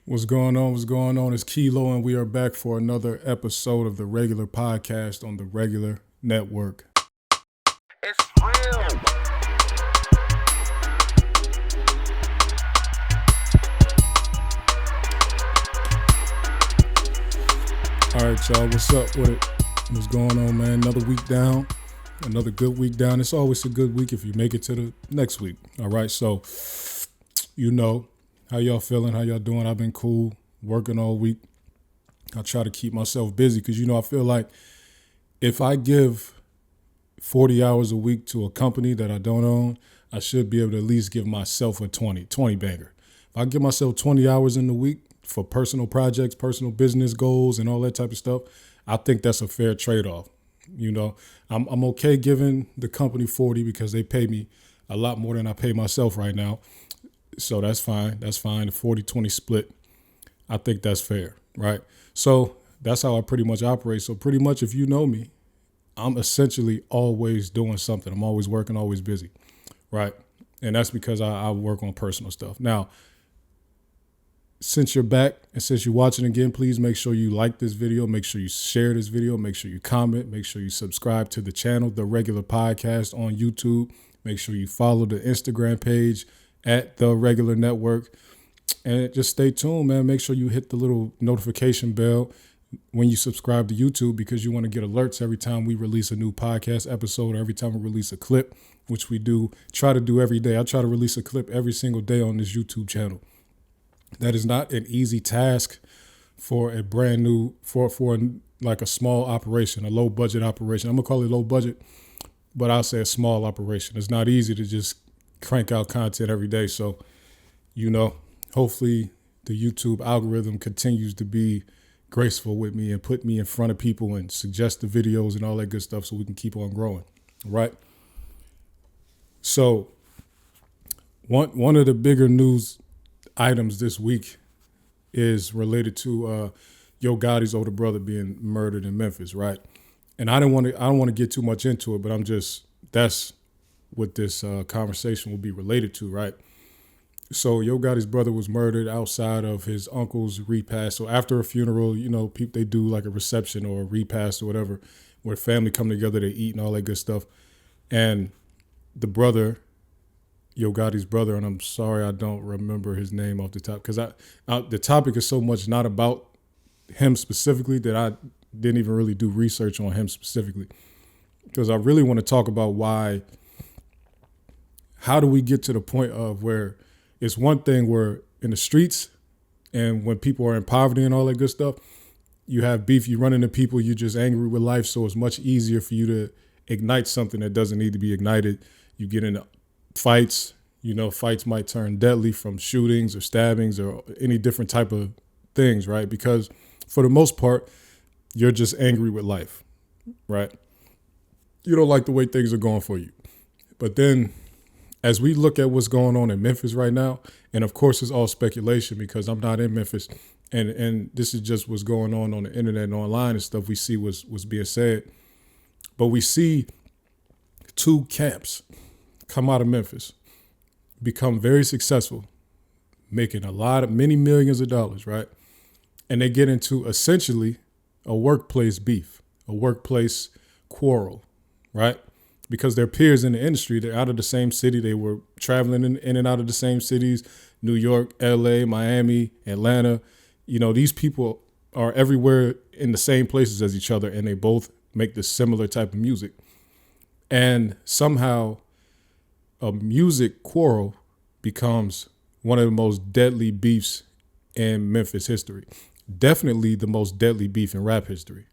What's going on? What's going on? It's Kilo, and we are back for another episode of the regular podcast on the regular network. It's real. All right, y'all. What's up with it? What's going on, man? Another week down. Another good week down. It's always a good week if you make it to the next week. All right, so you know. How y'all feeling? How y'all doing? I've been cool, working all week. I try to keep myself busy because, I feel like if I give 40 hours a week to a company that I don't own, I should be able to at least give myself a 20 banger. If I give myself 20 hours in the week for personal projects, personal business goals, and all that type of stuff, I think that's a fair trade-off. I'm okay giving the company 40 because they pay me a lot more than I pay myself right now. So that's fine. That's fine. The 40-20 split, I think that's fair, right? So that's how I pretty much operate. So pretty much if you know me, I'm essentially always doing something. I'm always working, always busy, right? And that's because I work on personal stuff. Now, since you're back and since you're watching again, please make sure you like this video. Make sure you share this video. Make sure you comment. Make sure you subscribe to the channel, The Regular Podcast on YouTube. Make sure you follow the Instagram page at The Regular Network, and just stay tuned, man. Make sure you hit the little notification bell when you subscribe to YouTube because you want to get alerts every time we release a new podcast episode or every time we release a clip, which we try to do every day. I try to release a clip every single day on this YouTube channel. That is not an easy task for a brand new, for like a small operation, a low budget operation. I'm gonna call it low budget, but I'll say a small operation. It's not easy to just crank out content every day. So, hopefully the YouTube algorithm continues to be graceful with me and put me in front of people and suggest the videos and all that good stuff so we can keep on growing. Right. So one of the bigger news items this week is related to Yo Gotti's older brother being murdered in Memphis. Right. And I don't want to get too much into it, but that's what this conversation will be related to, right? So Yo Gotti's brother was murdered outside of his uncle's repast. So after a funeral, people, they do like a reception or a repast or whatever, where family come together, they eat and all that good stuff. And the brother, Yo Gotti's brother, and I'm sorry I don't remember his name off the top, because the topic is so much not about him specifically that I didn't even really do research on him specifically, because I really want to talk about how do we get to the point of where it's one thing where in the streets and when people are in poverty and all that good stuff, you have beef, you run into people, you're just angry with life. So it's much easier for you to ignite something that doesn't need to be ignited. You get into fights, fights might turn deadly from shootings or stabbings or any different type of things, right? Because for the most part, you're just angry with life, right? You don't like the way things are going for you. But then as we look at what's going on in Memphis right now, and of course it's all speculation because I'm not in Memphis, and this is just what's going on the internet and online and stuff we see was being said. But we see two camps come out of Memphis, become very successful, making many millions of dollars, right? And they get into essentially a workplace beef, a workplace quarrel, right? Because they're peers in the industry. They're out of the same city. They were traveling in and out of the same cities, New York, LA, Miami, Atlanta. These people are everywhere in the same places as each other, and they both make this similar type of music. And somehow a music quarrel becomes one of the most deadly beefs in Memphis history. Definitely the most deadly beef in rap history,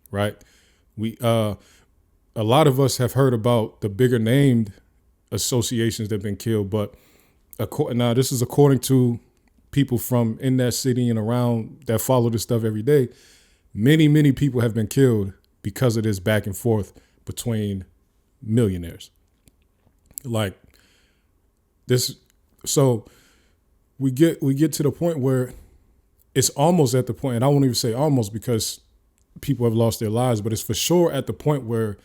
right? A lot of us have heard about the bigger named associations that have been killed, but now this is according to people from in that city and around that follow this stuff every day. Many, many people have been killed because of this back and forth between millionaires. Like this, so we get to the point where it's almost at the point, and I won't even say almost because people have lost their lives, but it's for sure at the point where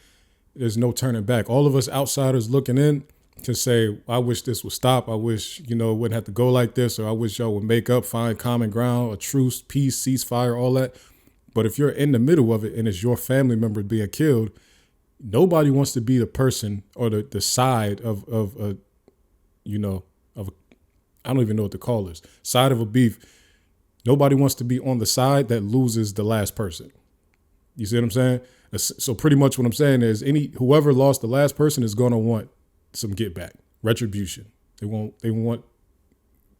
there's no turning back. All of us outsiders looking in, to say, I wish this would stop. I wish, it wouldn't have to go like this, or I wish y'all would make up, find common ground, a truce, peace, ceasefire, all that. But if you're in the middle of it and it's your family member being killed, nobody wants to be the person or the side of a, I don't even know what to call this, side of a beef. Nobody wants to be on the side that loses the last person. You see what I'm saying? So pretty much what I'm saying is whoever lost the last person is going to want some get back, retribution. They want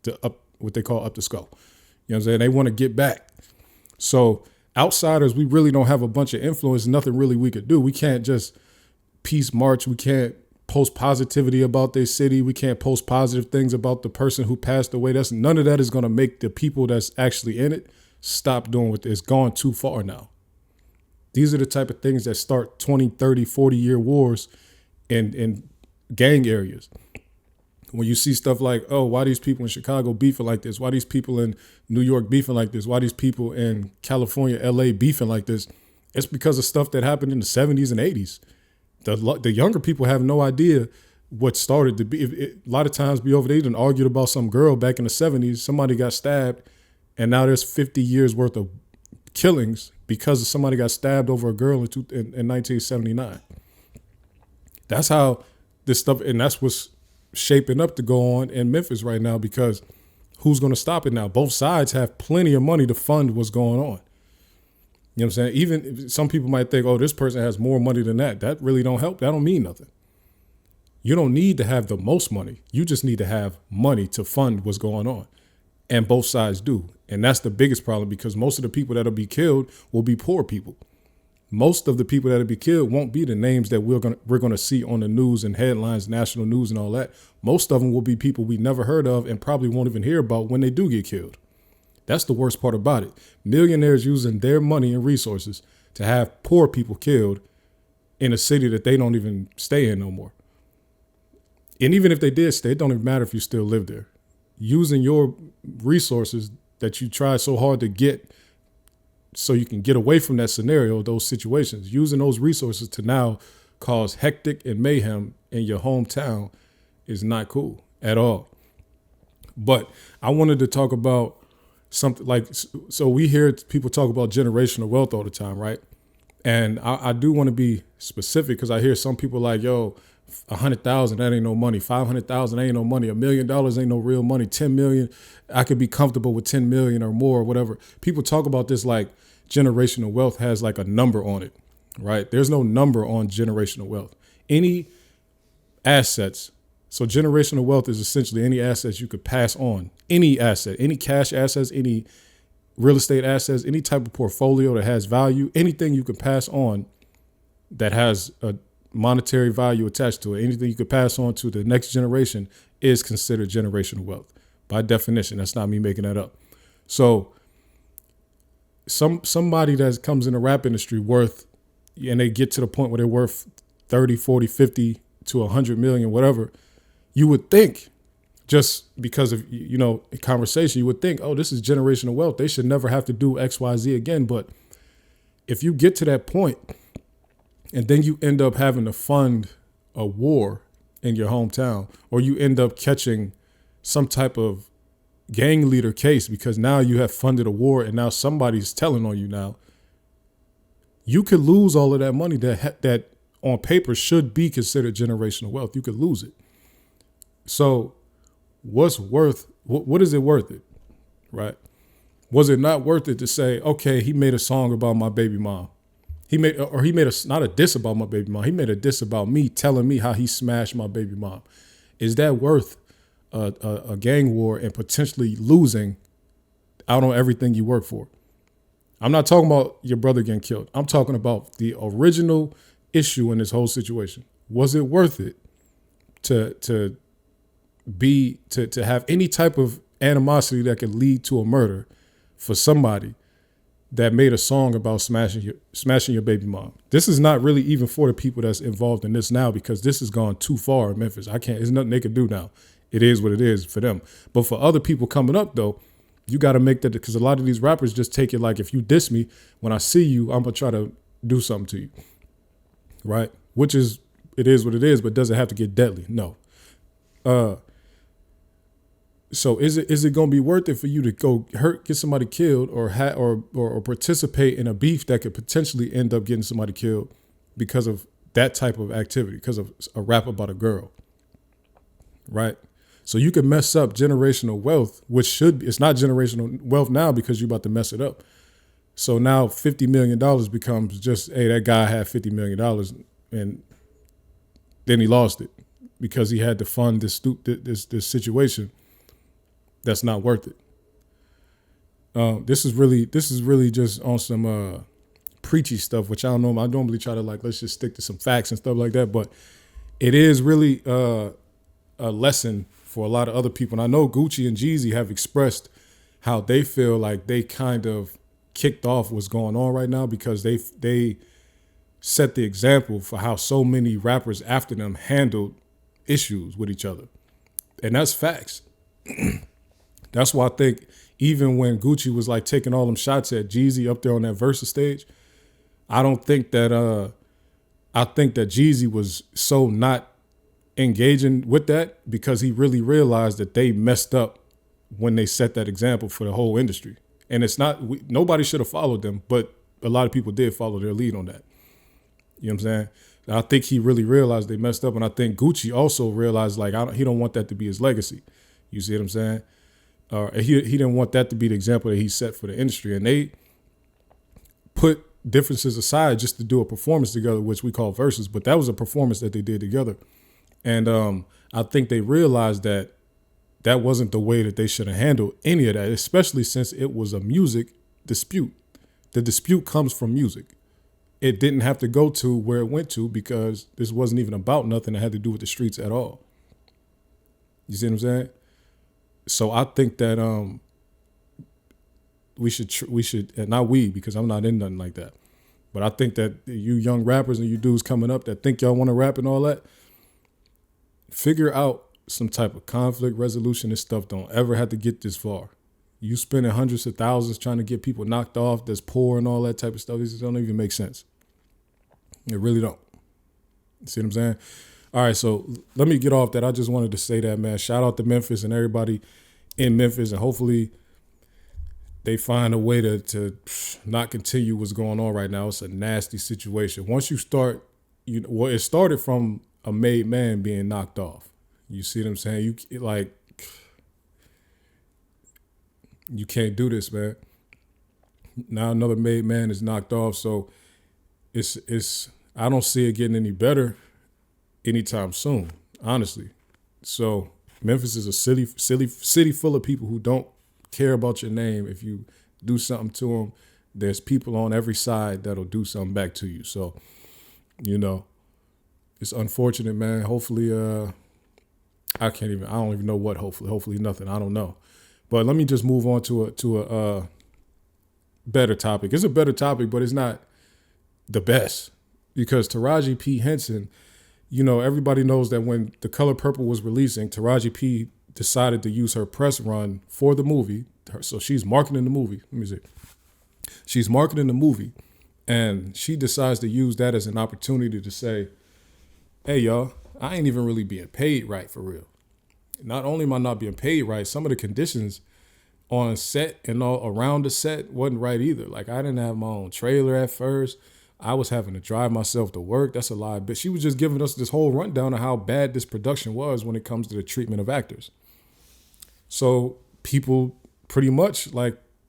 to up what they call up the skull. You know what I'm saying? They want to get back. So outsiders, we really don't have a bunch of influence. Nothing really we could do. We can't just peace march. We can't post positivity about their city. We can't post positive things about the person who passed away. None of that is going to make the people that's actually in it stop doing what it's gone too far now. These are the type of things that start 20, 30, 40-year wars in gang areas. When you see stuff like, oh, why these people in Chicago beefing like this? Why these people in New York beefing like this? Why these people in California, LA beefing like this? It's because of stuff that happened in the 70s and 80s. The younger people have no idea what started to be. A lot of times be over there and argued about some girl back in the 70s. Somebody got stabbed, and now there's 50 years worth of killings because somebody got stabbed over a girl in 1979. That's how this stuff, and that's what's shaping up to go on in Memphis right now, because who's going to stop it now? Both sides have plenty of money to fund what's going on. You know what I'm saying? Even if some people might think, oh, this person has more money than that. That really don't help. That don't mean nothing. You don't need to have the most money. You just need to have money to fund what's going on. And both sides do. And that's the biggest problem, because most of the people that'll be killed will be poor people. Most of the people that'll be killed won't be the names that we're gonna see on the news and headlines, national news and all that. Most of them will be people we never heard of and probably won't even hear about when they do get killed. That's the worst part about it. Millionaires using their money and resources to have poor people killed in a city that they don't even stay in no more. And even if they did stay, it don't even matter if you still live there. Using your resources that you try so hard to get so you can get away from that scenario, those situations, using those resources to now cause hectic and mayhem in your hometown is not cool at all. But I wanted to talk about something like, so we hear people talk about generational wealth all the time, right? And I do want to be specific, because I hear some people like, yo, 100,000, that ain't no money. 500,000 ain't no money. $1 million ain't no real money. 10 million, I could be comfortable with 10 million or more or whatever. People talk about this like generational wealth has like a number on it, right? There's no number on generational wealth. Any assets. So generational wealth is essentially any assets you could pass on. Any asset, any cash assets, any real estate assets, any type of portfolio that has value, anything you can pass on that has a monetary value attached to it, anything you could pass on to the next generation is considered generational wealth. By definition, that's not me making that up. So somebody that comes in the rap industry and they get to the point where they're worth 30, 40, 50 to 100 million, whatever, you would think, just because of, conversation, you would think, oh, this is generational wealth. They should never have to do X, Y, Z again. But if you get to that point and then you end up having to fund a war in your hometown, or you end up catching some type of gang leader case because now you have funded a war and now somebody's telling on you now, you could lose all of that money that on paper should be considered generational wealth. You could lose it. So what is it worth it, right? Was it not worth it to say, okay, he made a song about my baby mom. He made not a diss about my baby mom. He made a diss about me, telling me how he smashed my baby mom. Is that worth a gang war and potentially losing out on everything you work for? I'm not talking about your brother getting killed. I'm talking about the original issue in this whole situation. Was it worth it to have any type of animosity that could lead to a murder for somebody that made a song about smashing your baby mom? This is not really even for the people that's involved in this now, because this has gone too far in Memphis. There's nothing they can do now. It is what it is for them. But for other people coming up, though, you got to make that, because a lot of these rappers just take it like, if you diss me, when I see you, I'm going to try to do something to you. Right? Which is, it is what it is, but does it have to get deadly? No. So is it going to be worth it for you to go get somebody killed, or participate in a beef that could potentially end up getting somebody killed because of that type of activity, because of a rap about a girl, right? So you can mess up generational wealth, which it's not generational wealth now because you're about to mess it up. So now $50 million becomes just, hey, that guy had $50 million and then he lost it because he had to fund this situation that's not worth it. This is really just on some preachy stuff, which I don't know. I normally try to let's just stick to some facts and stuff like that, but it is really a lesson for a lot of other people. And I know Gucci and Jeezy have expressed how they feel like they kind of kicked off what's going on right now because they set the example for how so many rappers after them handled issues with each other. And that's facts. That's why I think even when Gucci was taking all them shots at Jeezy up there on that Versus stage, I think that Jeezy was so not engaging with that because he really realized that they messed up when they set that example for the whole industry. And it's not, nobody should have followed them, but a lot of people did follow their lead on that. You know what I'm saying? And I think he really realized they messed up. And I think Gucci also realized he don't want that to be his legacy. You see what I'm saying? He didn't want that to be the example that he set for the industry. And they put differences aside just to do a performance together, which we call Versus. But that was a performance that they did together. And I think they realized that wasn't the way that they should have handled any of that, especially since it was a music dispute. The dispute comes from music. It didn't have to go to where it went to because this wasn't even about nothing that had to do with the streets at all. You see what I'm saying? So I think that we should, and not we, because I'm not in nothing like that, but I think that you young rappers and you dudes coming up that think y'all want to rap and all that, figure out some type of conflict resolution. This stuff don't ever have to get this far. You spending hundreds of thousands trying to get people knocked off that's poor and all that type of stuff. These don't even make sense. It really don't. See what I'm saying? All right, so let me get off that. I just wanted to say that, man. Shout out to Memphis and everybody in Memphis, and hopefully they find a way to not continue what's going on right now. It's a nasty situation. Once you start, it started from a made man being knocked off. You see what I'm saying? You can't do this, man. Now another made man is knocked off, so it's I don't see it getting any better anytime soon, honestly. So Memphis is a city full of people who don't care about your name. If you do something to them, there's people on every side that'll do something back to you. So, it's unfortunate, man. Hopefully, I don't even know what. Hopefully nothing. I don't know. But let me just move on to a better topic. It's a better topic, but it's not the best because Taraji P. Henson, everybody knows that when The Color Purple was releasing, Taraji P. decided to use her press run for the movie. So she's marketing the movie. Let me see. She's marketing the movie, and she decides to use that as an opportunity to say, hey, y'all, I ain't even really being paid right for real. Not only am I not being paid right, some of the conditions on set and all around the set wasn't right either. I didn't have my own trailer at first. I was having to drive myself to work. That's a lie. But she was just giving us this whole rundown of how bad this production was when it comes to the treatment of actors. So people pretty much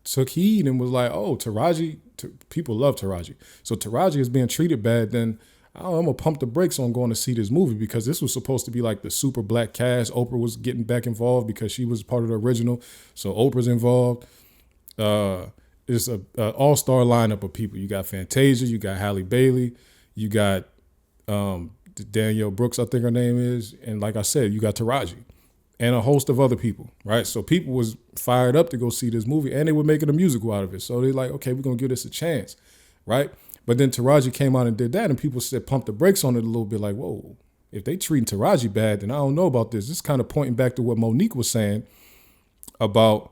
took heed and was like, oh, Taraji, people love Taraji. So Taraji is being treated bad, then I'm going to pump the brakes on going to see this movie because this was supposed to be the super black cast. Oprah was getting back involved because she was part of the original. So Oprah's involved. It's an all-star lineup of people. You got Fantasia, you got Halle Bailey, you got Danielle Brooks, I think her name is. And like I said, you got Taraji and a host of other people, right? So people was fired up to go see this movie and they were making a musical out of it. So they're like, okay, we're going to give this a chance, right? But then Taraji came out and did that and people said, pump the brakes on it a little bit whoa, if they treating Taraji bad, then I don't know about this. This is kind of pointing back to what Monique was saying about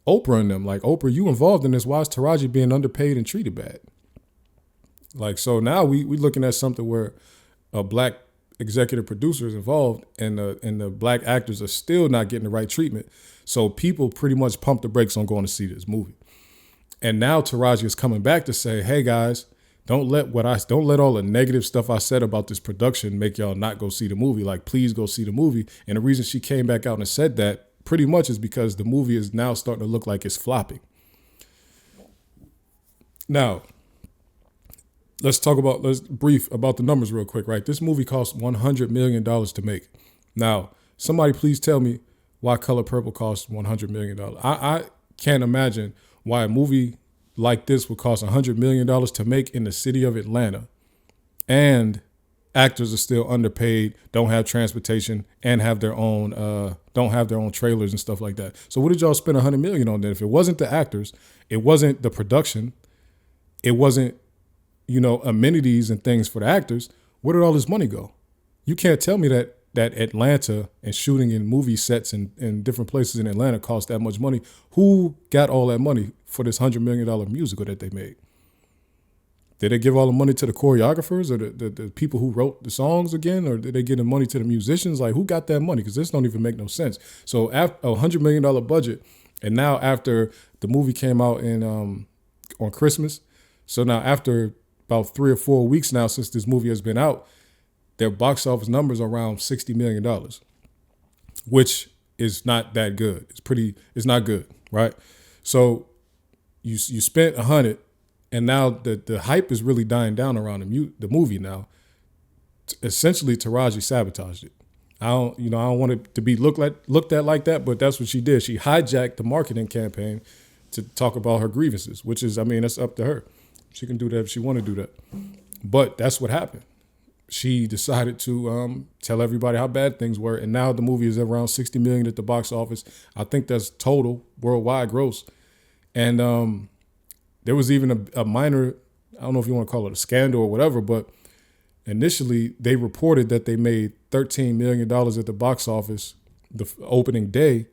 Oprah and them. Oprah, you involved in this. Why is Taraji being underpaid and treated bad? So now we looking at something where a black executive producers involved, and the black actors are still not getting the right treatment. So people pretty much pump the brakes on going to see this movie. And now Taraji is coming back to say, hey guys, don't let all the negative stuff I said about this production make y'all not go see the movie. Like, please go see the movie. And the reason she came back out and said that pretty much is because the movie is now starting to look like it's flopping. Now, let's brief about the numbers real quick, right? This movie cost $100 million to make. Now, somebody please tell me why Color Purple cost $100 million. I can't imagine why a movie like this would cost $100 million to make in the city of Atlanta, and actors are still underpaid, don't have transportation, and don't have their own trailers and stuff like that. So what did y'all spend $100 million on then? If it wasn't the actors, it wasn't the production, it wasn't, amenities and things for the actors, where did all this money go? You can't tell me that Atlanta and shooting in movie sets in different places in Atlanta cost that much money. Who got all that money for this $100 million musical that they made? Did they give all the money to the choreographers or the people who wrote the songs again? Or did they give the money to the musicians? Like, who got that money? Because this don't even make no sense. So after a $100 million budget, and now after the movie came out on Christmas, so now after about 3 or 4 weeks now since this movie has been out, their box office numbers are around $60 million, which is not that good. It's not good, right? So you spent $100, and now the hype is really dying down around the movie now. Essentially, Taraji sabotaged it. I don't want it to be looked at like that, but that's what she did. She hijacked the marketing campaign to talk about her grievances, which is, that's up to her. She can do that if she want to do that. But that's what happened. She decided to tell everybody how bad things were, and now the movie is around $60 million at the box office. I think that's total worldwide gross. And there was even a minor, I don't know if you want to call it a scandal or whatever, but initially they reported that they made $13 million at the box office the opening day,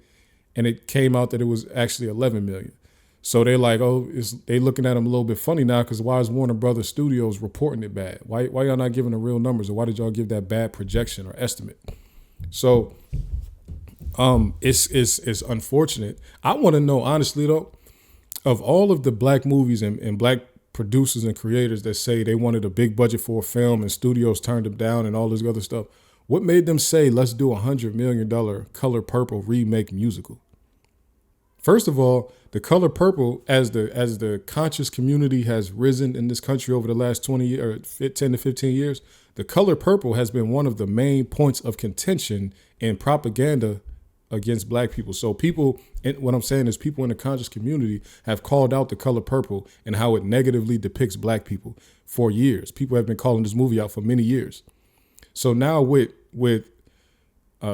and it came out that it was actually $11 million. So they're like, they looking at them a little bit funny now, because why is Warner Brothers Studios reporting it bad? Why y'all not giving the real numbers, or why did y'all give that bad projection or estimate? So it's unfortunate. I want to know, honestly though, of all of the black movies and black producers and creators that say they wanted a big budget for a film and studios turned them down and all this other stuff, what made them say, let's do $100 million Color Purple remake musical? First of all, the Color Purple, as the conscious community has risen in this country over the last 20 years, or 10 to 15 years, the Color Purple has been one of the main points of contention in propaganda against black people. So what I'm saying is people in the conscious community have called out the Color Purple and how it negatively depicts black people for years. People have been calling this movie out for many years. So now with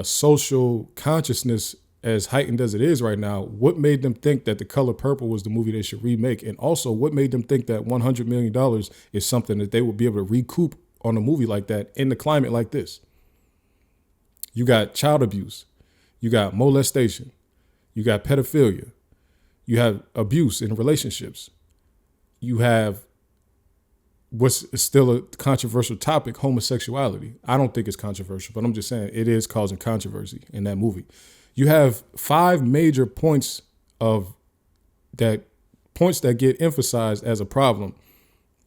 social consciousness as heightened as it is right now, what made them think that The Color Purple was the movie they should remake? And also, what made them think that $100 million is something that they would be able to recoup on a movie like that in the climate like this? You got child abuse, you got molestation, you got pedophilia, you have abuse in relationships, you have what's still a controversial topic, homosexuality. I don't think it's controversial, but I'm just saying it is causing controversy in that movie. You have 5 major points that get emphasized as a problem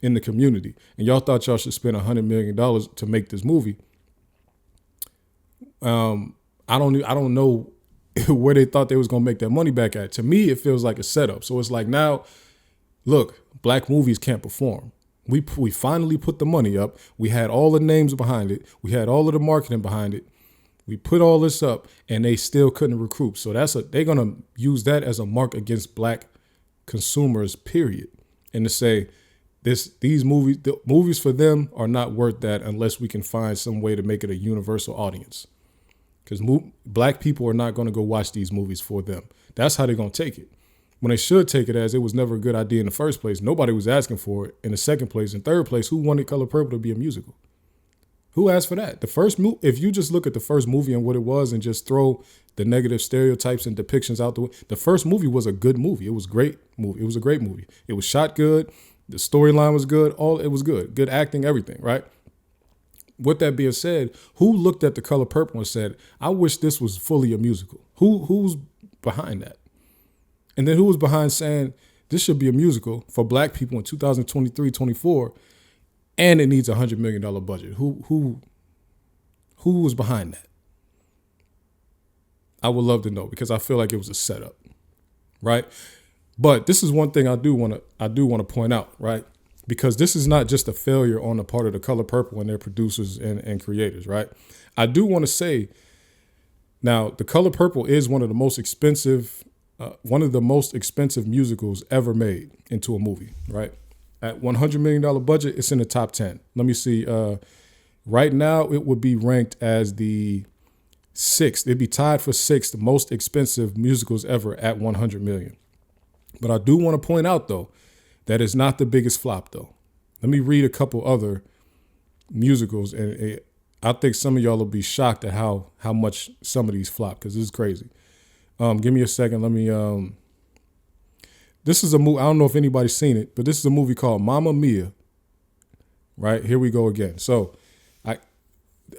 in the community, and y'all thought y'all should spend $100 million to make this movie. I don't know where they thought they was gonna make that money back at. To me, it feels like a setup. So it's like, now, look, black movies can't perform. We finally put the money up. We had all the names behind it. We had all of the marketing behind it. We put all this up, and they still couldn't recruit. So they're gonna use that as a mark against black consumers, period. And to say the movies for them are not worth that unless we can find some way to make it a universal audience. Because black people are not gonna go watch these movies for them. That's how they're gonna take it. When they should take it as it was never a good idea in the first place. Nobody was asking for it in the second place. In third place, who wanted Color Purple to be a musical? Who asked for that? If you just look at the first movie and what it was and just throw the negative stereotypes and depictions out the way, the first movie was a good movie. It was a great movie. It was a great movie. It was shot good. The storyline was good. It was good. Good acting, everything, right? with that being said, who looked at The Color Purple and said, I wish this was fully a musical? Who's behind that? And then who was behind saying this should be a musical for black people in 2023, 24, and it needs $100 million budget? Who was behind that? I would love to know, because I feel like it was a setup, right? But this is one thing I do want to point out, right? Because this is not just a failure on the part of The Color Purple and their producers and creators, right? I do want to say, now, The Color Purple is one of the most expensive musicals ever made into a movie, right? At $100 million budget, it's in the top 10. Let me see. Right now, it would be ranked as the 6th. It'd be tied for 6th most expensive musicals ever at $100 million. But I do want to point out, though, that it's not the biggest flop, though. Let me read a couple other musicals, and I think some of y'all will be shocked at how much some of these flop, because this is crazy. Give me a second. Let me. This is a movie. I don't know if anybody's seen it, but this is a movie called Mamma Mia. Right? Here we go again. So,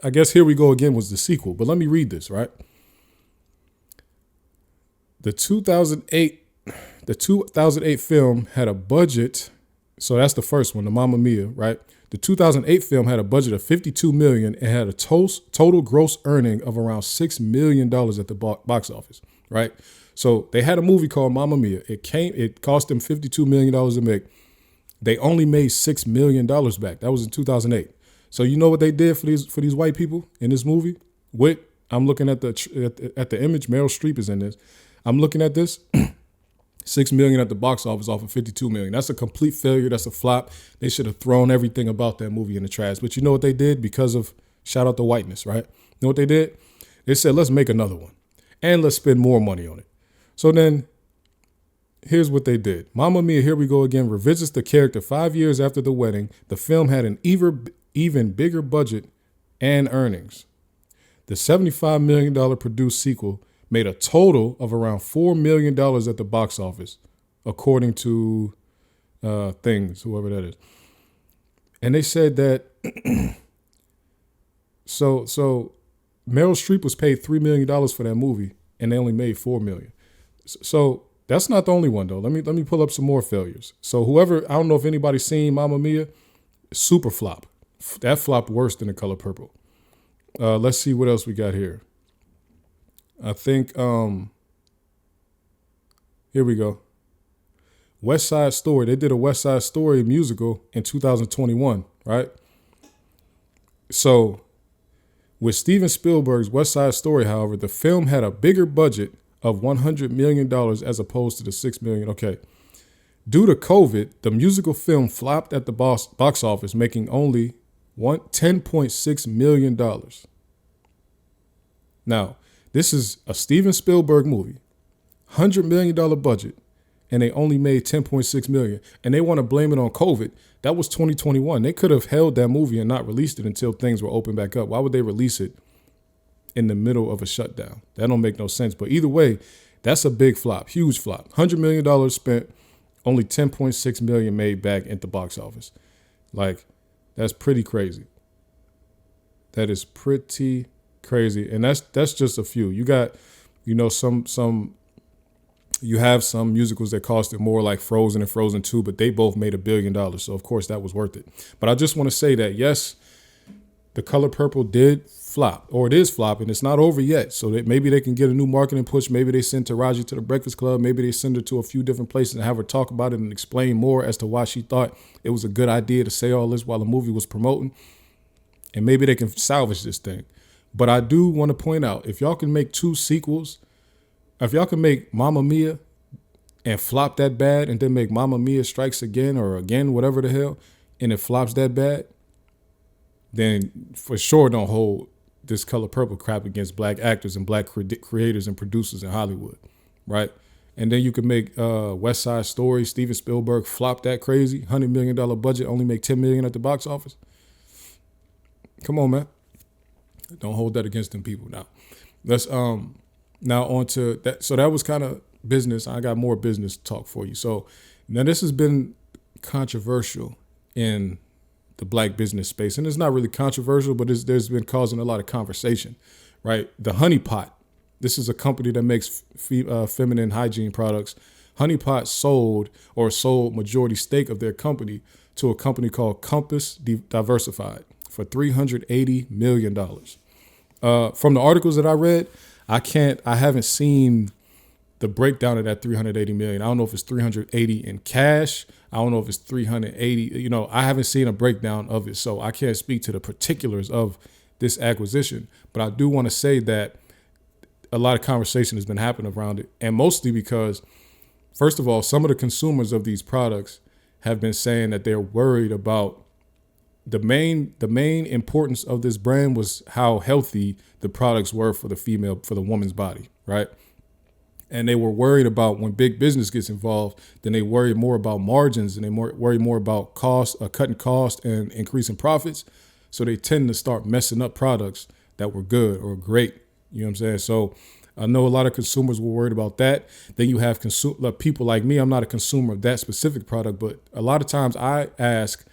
I guess Here We Go Again was the sequel, but let me read this, right? The 2008 film had a budget. So that's the first one, the Mamma Mia, right? The 2008 film had a budget of $52 million and had a total gross earning of around $6 million at the box office, right? So they had a movie called Mamma Mia. It cost them $52 million to make. They only made $6 million back. That was in 2008. So you know what they did for these white people in this movie? I'm looking at the image. Meryl Streep is in this. I'm looking at this. $6 million at the box office off of $52 million. That's a complete failure. That's a flop. They should have thrown everything about that movie in the trash. But you know what they did? Because of, shout out to whiteness, right? You know what they did? They said, let's make another one and let's spend more money on it. So then here's what they did. Mamma Mia, Here We Go Again revisits the character 5 years after the wedding. The film had an even bigger budget and earnings. The $75 million produced sequel made a total of around $4 million at the box office, according to Things, whoever that is. And they said that, so Meryl Streep was paid $3 million for that movie, and they only made $4 million. So that's not the only one, though. Let me pull up some more failures. So I don't know if anybody's seen Mamma Mia, super flop. That flopped worse than The Color Purple. Let's see what else we got here. I think, here we go. West Side Story. They did a West Side Story musical in 2021, right? So with Steven Spielberg's West Side Story, however, the film had a bigger budget of $100 million as opposed to the $6 million. Okay. Due to COVID, the musical film flopped at the box office, making only $10.6 million. Now, this is a Steven Spielberg movie, $100 million budget, and they only made $10.6 million. And they want to blame it on COVID. That was 2021. They could have held that movie and not released it until things were open back up. Why would they release it in the middle of a shutdown? That don't make no sense. But either way, that's a big flop, huge flop. $100 million spent, only $10.6 million made back at the box office. Like, that's pretty crazy. That is pretty crazy. And that's just a few. You got, you have some musicals that costed more, like Frozen and Frozen 2, but they both made $1 billion. So of course that was worth it. But I just want to say that, yes, The Color Purple did flop, or it is flopping. It's not over yet. So that maybe they can get a new marketing push. Maybe they send Taraji to the Breakfast Club. Maybe they send her to a few different places and have her talk about it and explain more as to why she thought it was a good idea to say all this while the movie was promoting. And maybe they can salvage this thing. But I do want to point out, if y'all can make 2 sequels, if y'all can make Mamma Mia and flop that bad, and then make Mamma Mia Strikes Again or Again, whatever the hell, and it flops that bad, then for sure don't hold this Color Purple crap against black actors and black creators and producers in Hollywood, right? And then you can make West Side Story, Steven Spielberg, flop that crazy, $100 million budget, only make $10 million at the box office. Come on, man. Don't hold that against them people. Now, let's now on to that. So that was kind of business. I got more business talk for you. So now this has been controversial in the black business space. And it's not really controversial, but there's been causing a lot of conversation, right? The Honey Pot. This is a company that makes feminine hygiene products. Honey Pot sold majority stake of their company to a company called Compass Diversified for $380 million. From the articles that I read, I haven't seen the breakdown of that 380 million. I don't know if it's 380 in cash. I don't know if it's 380, I haven't seen a breakdown of it. So I can't speak to the particulars of this acquisition, but I do want to say that a lot of conversation has been happening around it. And mostly because, first of all, some of the consumers of these products have been saying that they're worried about the main importance of this brand was how healthy the products were for the woman's body, right? And they were worried about when big business gets involved, then they worry more about margins and they worry more about cutting costs and increasing profits. So they tend to start messing up products that were good or great. You know what I'm saying? So I know a lot of consumers were worried about that. Then you have people like me. I'm not a consumer of that specific product, but a lot of times I ask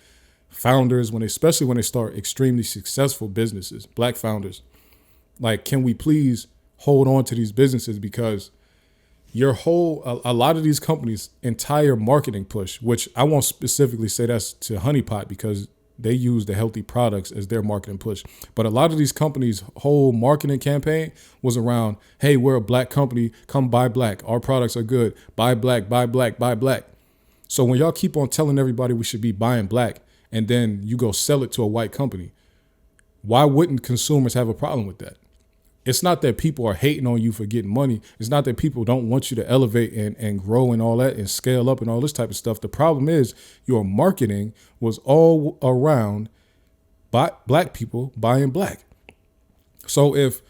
founders, especially when they start extremely successful businesses, black founders, like, can we please hold on to these businesses? Because a lot of these companies' entire marketing push, which I won't specifically say that's to Honey Pot because they use the healthy products as their marketing push. But a lot of these companies' whole marketing campaign was around, hey, we're a black company. Come buy black. Our products are good. Buy black, buy black, buy black. So when y'all keep on telling everybody we should be buying black and then you go sell it to a white company, why wouldn't consumers have a problem with that? It's not that people are hating on you for getting money. It's not that people don't want you to elevate and grow and all that and scale up and all this type of stuff. The problem is your marketing was all around black people buying black. So if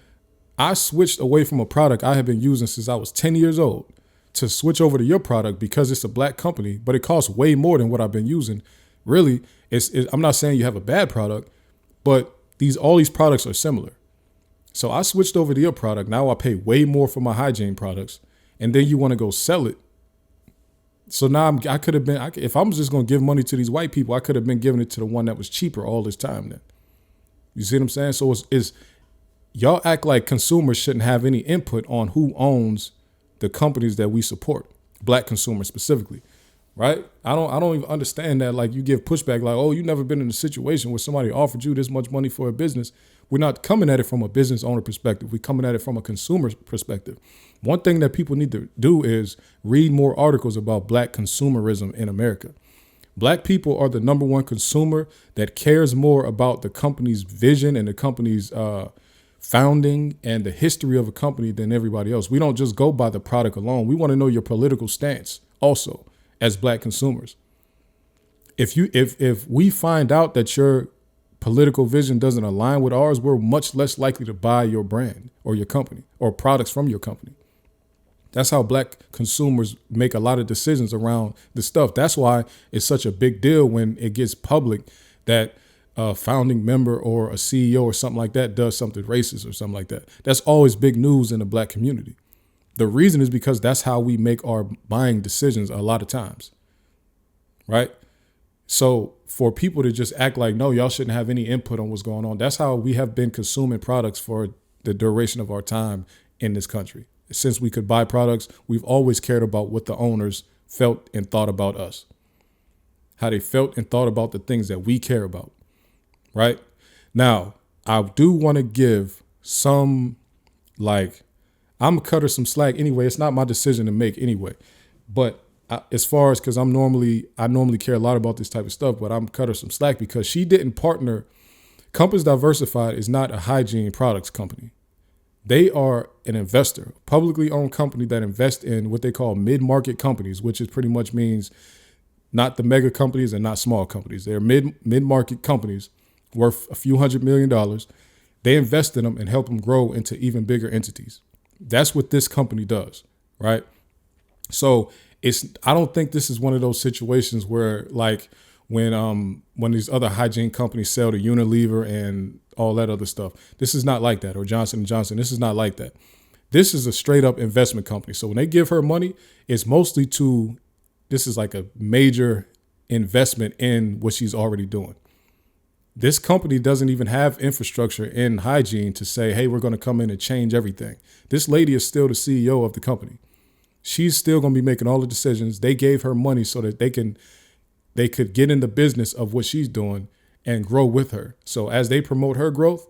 I switched away from a product I have been using since I was 10 years old to switch over to your product because it's a black company, but it costs way more than what I've been using, really, I'm not saying you have a bad product, but all these products are similar. So I switched over to your product. Now I pay way more for my hygiene products. And then you want to go sell it. So now I could have been, if I'm just going to give money to these white people, I could have been giving it to the one that was cheaper all this time then. You see what I'm saying? So y'all act like consumers shouldn't have any input on who owns the companies that we support, black consumers specifically, right? I don't even understand that. Like, you give pushback like, oh, you've never been in a situation where somebody offered you this much money for a business. We're not coming at it from a business owner perspective. We're coming at it from a consumer perspective. One thing that people need to do is read more articles about black consumerism in America. Black people are the number one consumer that cares more about the company's vision and the company's founding and the history of a company than everybody else. We don't just go by the product alone. We want to know your political stance also as black consumers. If we find out that your political vision doesn't align with ours, we're much less likely to buy your brand or your company or products from your company. That's how black consumers make a lot of decisions around this stuff. That's why it's such a big deal when it gets public that a founding member or a CEO or something like that does something racist or something like that. That's always big news in the black community. The reason is because that's how we make our buying decisions a lot of times, right? So for people to just act like, no, y'all shouldn't have any input on what's going on. That's how we have been consuming products for the duration of our time in this country. Since we could buy products, we've always cared about what the owners felt and thought about us, how they felt and thought about the things that we care about. Right now, I do want to give some, I'm gonna cut her some slack anyway. It's not my decision to make anyway, but as far as, because I normally care a lot about this type of stuff, but I'm cut her some slack because she didn't partner. Compass Diversified is not a hygiene products company. They are an investor, a publicly owned company that invests in what they call mid-market companies, which is pretty much means not the mega companies and not small companies. They're mid-market companies worth a few $100 million. They invest in them and help them grow into even bigger entities. That's what this company does, right? So I don't think this is one of those situations where when these other hygiene companies sell to Unilever and all that other stuff. This is not like that. Or Johnson & Johnson. This is not like that. This is a straight up investment company. So when they give her money, it's mostly this is like a major investment in what she's already doing. This company doesn't even have infrastructure in hygiene to say, hey, we're going to come in and change everything. This lady is still the CEO of the company. She's still going to be making all the decisions. They gave her money so that they could get in the business of what she's doing and grow with her. So as they promote her growth,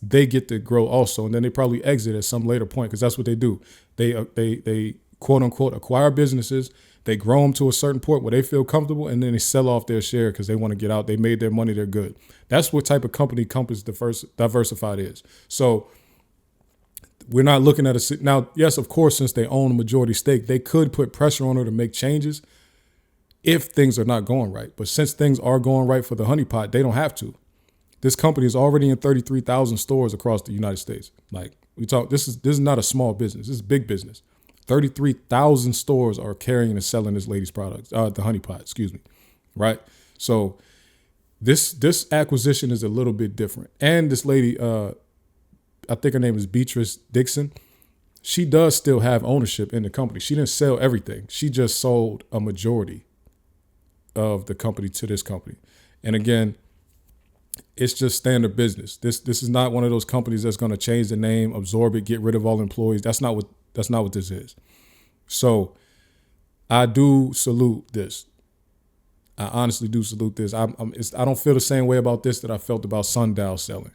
they get to grow also. And then they probably exit at some later point, because that's what they do. They quote unquote acquire businesses. They grow them to a certain point where they feel comfortable, and then they sell off their share because they want to get out. They made their money. They're good. That's what type of company Compass Diversified is. So we're not looking at a, now, yes, of course, since they own a majority stake, they could put pressure on her to make changes if things are not going right. But since things are going right for the honeypot, they don't have to. This company is already in 33,000 stores across the United States. Like we talk, this is not a small business. This is big business. 33,000 stores are carrying and selling this lady's products, the honeypot, excuse me. Right. So this acquisition is a little bit different. And this lady, I think her name is Beatrice Dixon. She does still have ownership in the company. She didn't sell everything. She just sold a majority of the company to this company. And again, it's just standard business. This is not one of those companies that's going to change the name, absorb it, get rid of all employees. That's not what this is. So I do salute this. I honestly do salute this. I don't feel the same way about this that I felt about Sundial selling.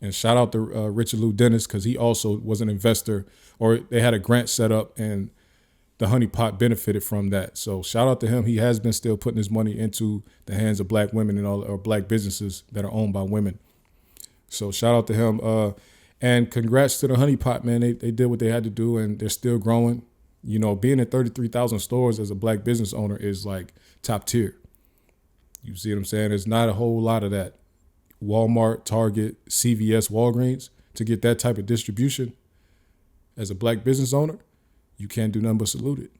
And shout out to Richard Lou Dennis, because he also was an investor, or they had a grant set up and the honeypot benefited from that. So shout out to him. He has been still putting his money into the hands of black women and all, or black businesses that are owned by women. So shout out to him. And congrats to the honeypot, man. They did what they had to do, and they're still growing. You know, being in 33,000 stores as a black business owner is like top tier. You see what I'm saying? There's not a whole lot of that. Walmart, Target, CVS, Walgreens, to get that type of distribution as a black business owner, you can't do nothing but salute it.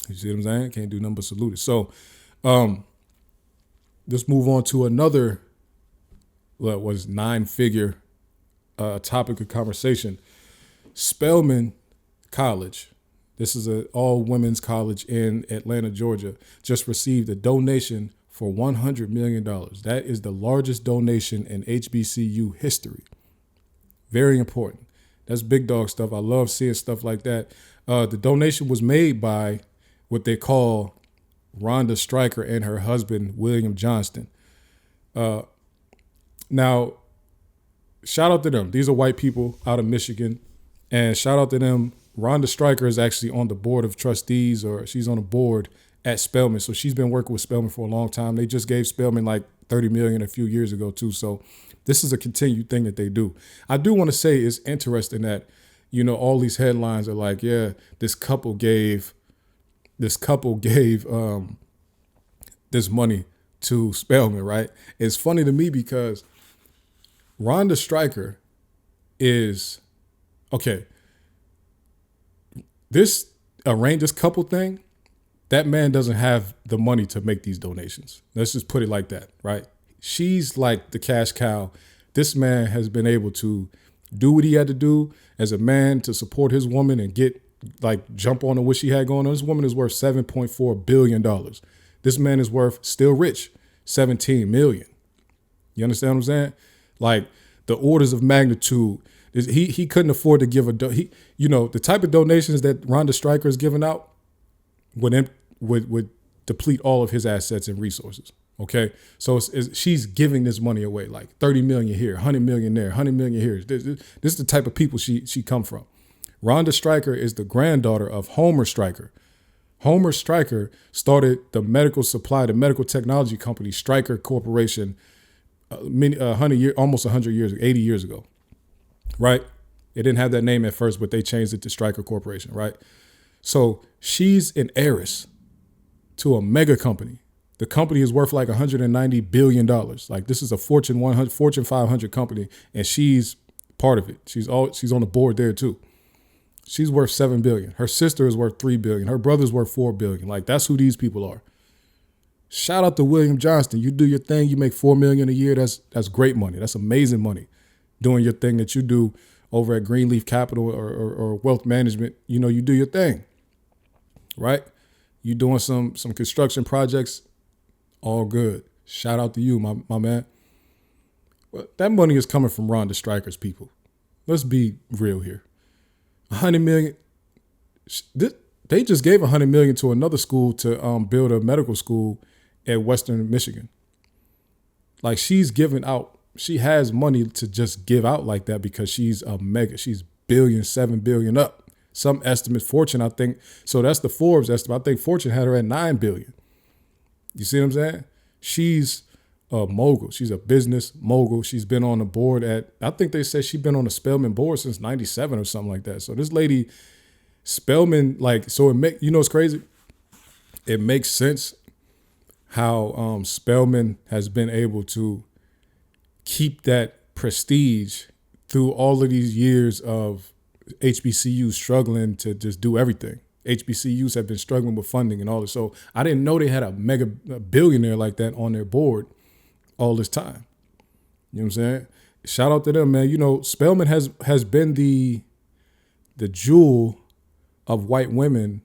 You see what I'm saying? Can't do nothing but salute it. So let's move on to another, what was 9-figure topic of conversation. Spelman College, this is an all-women's college in Atlanta, Georgia, just received a donation for $100 million. That is the largest donation in HBCU history. Very important. That's big dog stuff. I love seeing stuff like that. The donation was made by what they call Rhonda Stryker and her husband, William Johnston. Now, shout out to them. These are white people out of Michigan. And shout out to them. Rhonda Stryker is actually on the board of trustees, or she's on a board at Spelman. So she's been working with Spelman for a long time. They just gave Spelman like $30 million a few years ago too. So this is a continued thing that they do. I do want to say it's interesting that, you know, all these headlines are like, yeah, this couple gave this money to Spelman, right? It's funny to me because Rhonda Stryker is, okay, this couple thing, that man doesn't have the money to make these donations. Let's just put it like that, right? She's like the cash cow. This man has been able to do what he had to do as a man to support his woman and jump on what she had going on. This woman is worth $7.4 billion. This man is worth, still rich, $17 million. You understand what I'm saying? Like the orders of magnitude. He couldn't afford to give the type of donations that Rhonda Stryker is giving out would deplete all of his assets and resources. Okay, so she's giving this money away, like 30 million here, 100 million there, 100 million here. This is the type of people she come from. Rhonda Stryker is the granddaughter of Homer Stryker. Homer Stryker started the medical technology company Stryker Corporation almost 100 years, 80 years ago, right? It didn't have that name at first, but they changed it to Stryker Corporation, right? So she's an heiress to a mega company. The company is worth like $190 billion. Like this is a Fortune 500 company, and she's part of it. She's on the board there too. She's worth $7 billion. Her sister is worth $3 billion. Her brother's worth $4 billion. Like that's who these people are. Shout out to William Johnston. You do your thing. You make $4 million a year. That's great money. That's amazing money. Doing your thing that you do over at Greenleaf Capital or Wealth Management. You know, you do your thing, right? You doing some construction projects. All good. Shout out to you, my man. Well, that money is coming from Ron the Strikers, people. Let's be real here. $100 million. They just gave $100 million to another school to build a medical school at Western Michigan. Like, she's giving out. She has money to just give out like that because she's a mega. She's billion, 7 billion up. Some estimate, Fortune, I think. So that's the Forbes estimate. I think Fortune had her at 9 billion. You see what I'm saying? She's a mogul. She's a business mogul. She's been on the board at, I think they said she's been on the Spelman board since 97 or something like that. So this lady, Spelman, like, so it's crazy? It makes sense how Spelman has been able to keep that prestige through all of these years of HBCUs struggling to just do everything. HBCUs have been struggling with funding and all this. So I didn't know they had a billionaire like that on their board all this time. You know what I'm saying? Shout out to them, man. You know, Spelman has been the jewel of white women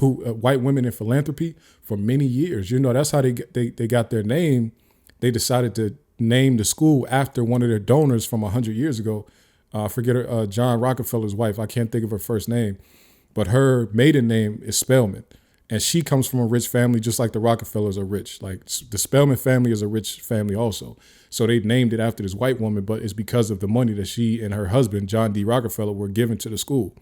in philanthropy for many years. You know, that's how they got their name. They decided to name the school after one of their donors from 100 years ago. I forget her, John Rockefeller's wife. I can't think of her first name, but her maiden name is Spelman. And she comes from a rich family, just like the Rockefellers are rich. Like, the Spelman family is a rich family also. So they named it after this white woman, but it's because of the money that she and her husband, John D. Rockefeller, were given to the school.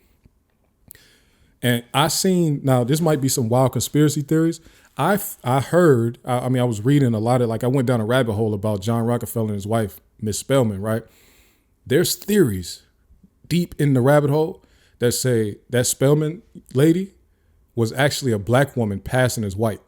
And now this might be some wild conspiracy theories. I was reading a lot of, like, I went down a rabbit hole about John Rockefeller and his wife, Miss Spelman, right? There's theories deep in the rabbit hole that say that Spelman lady was actually a black woman passing as white.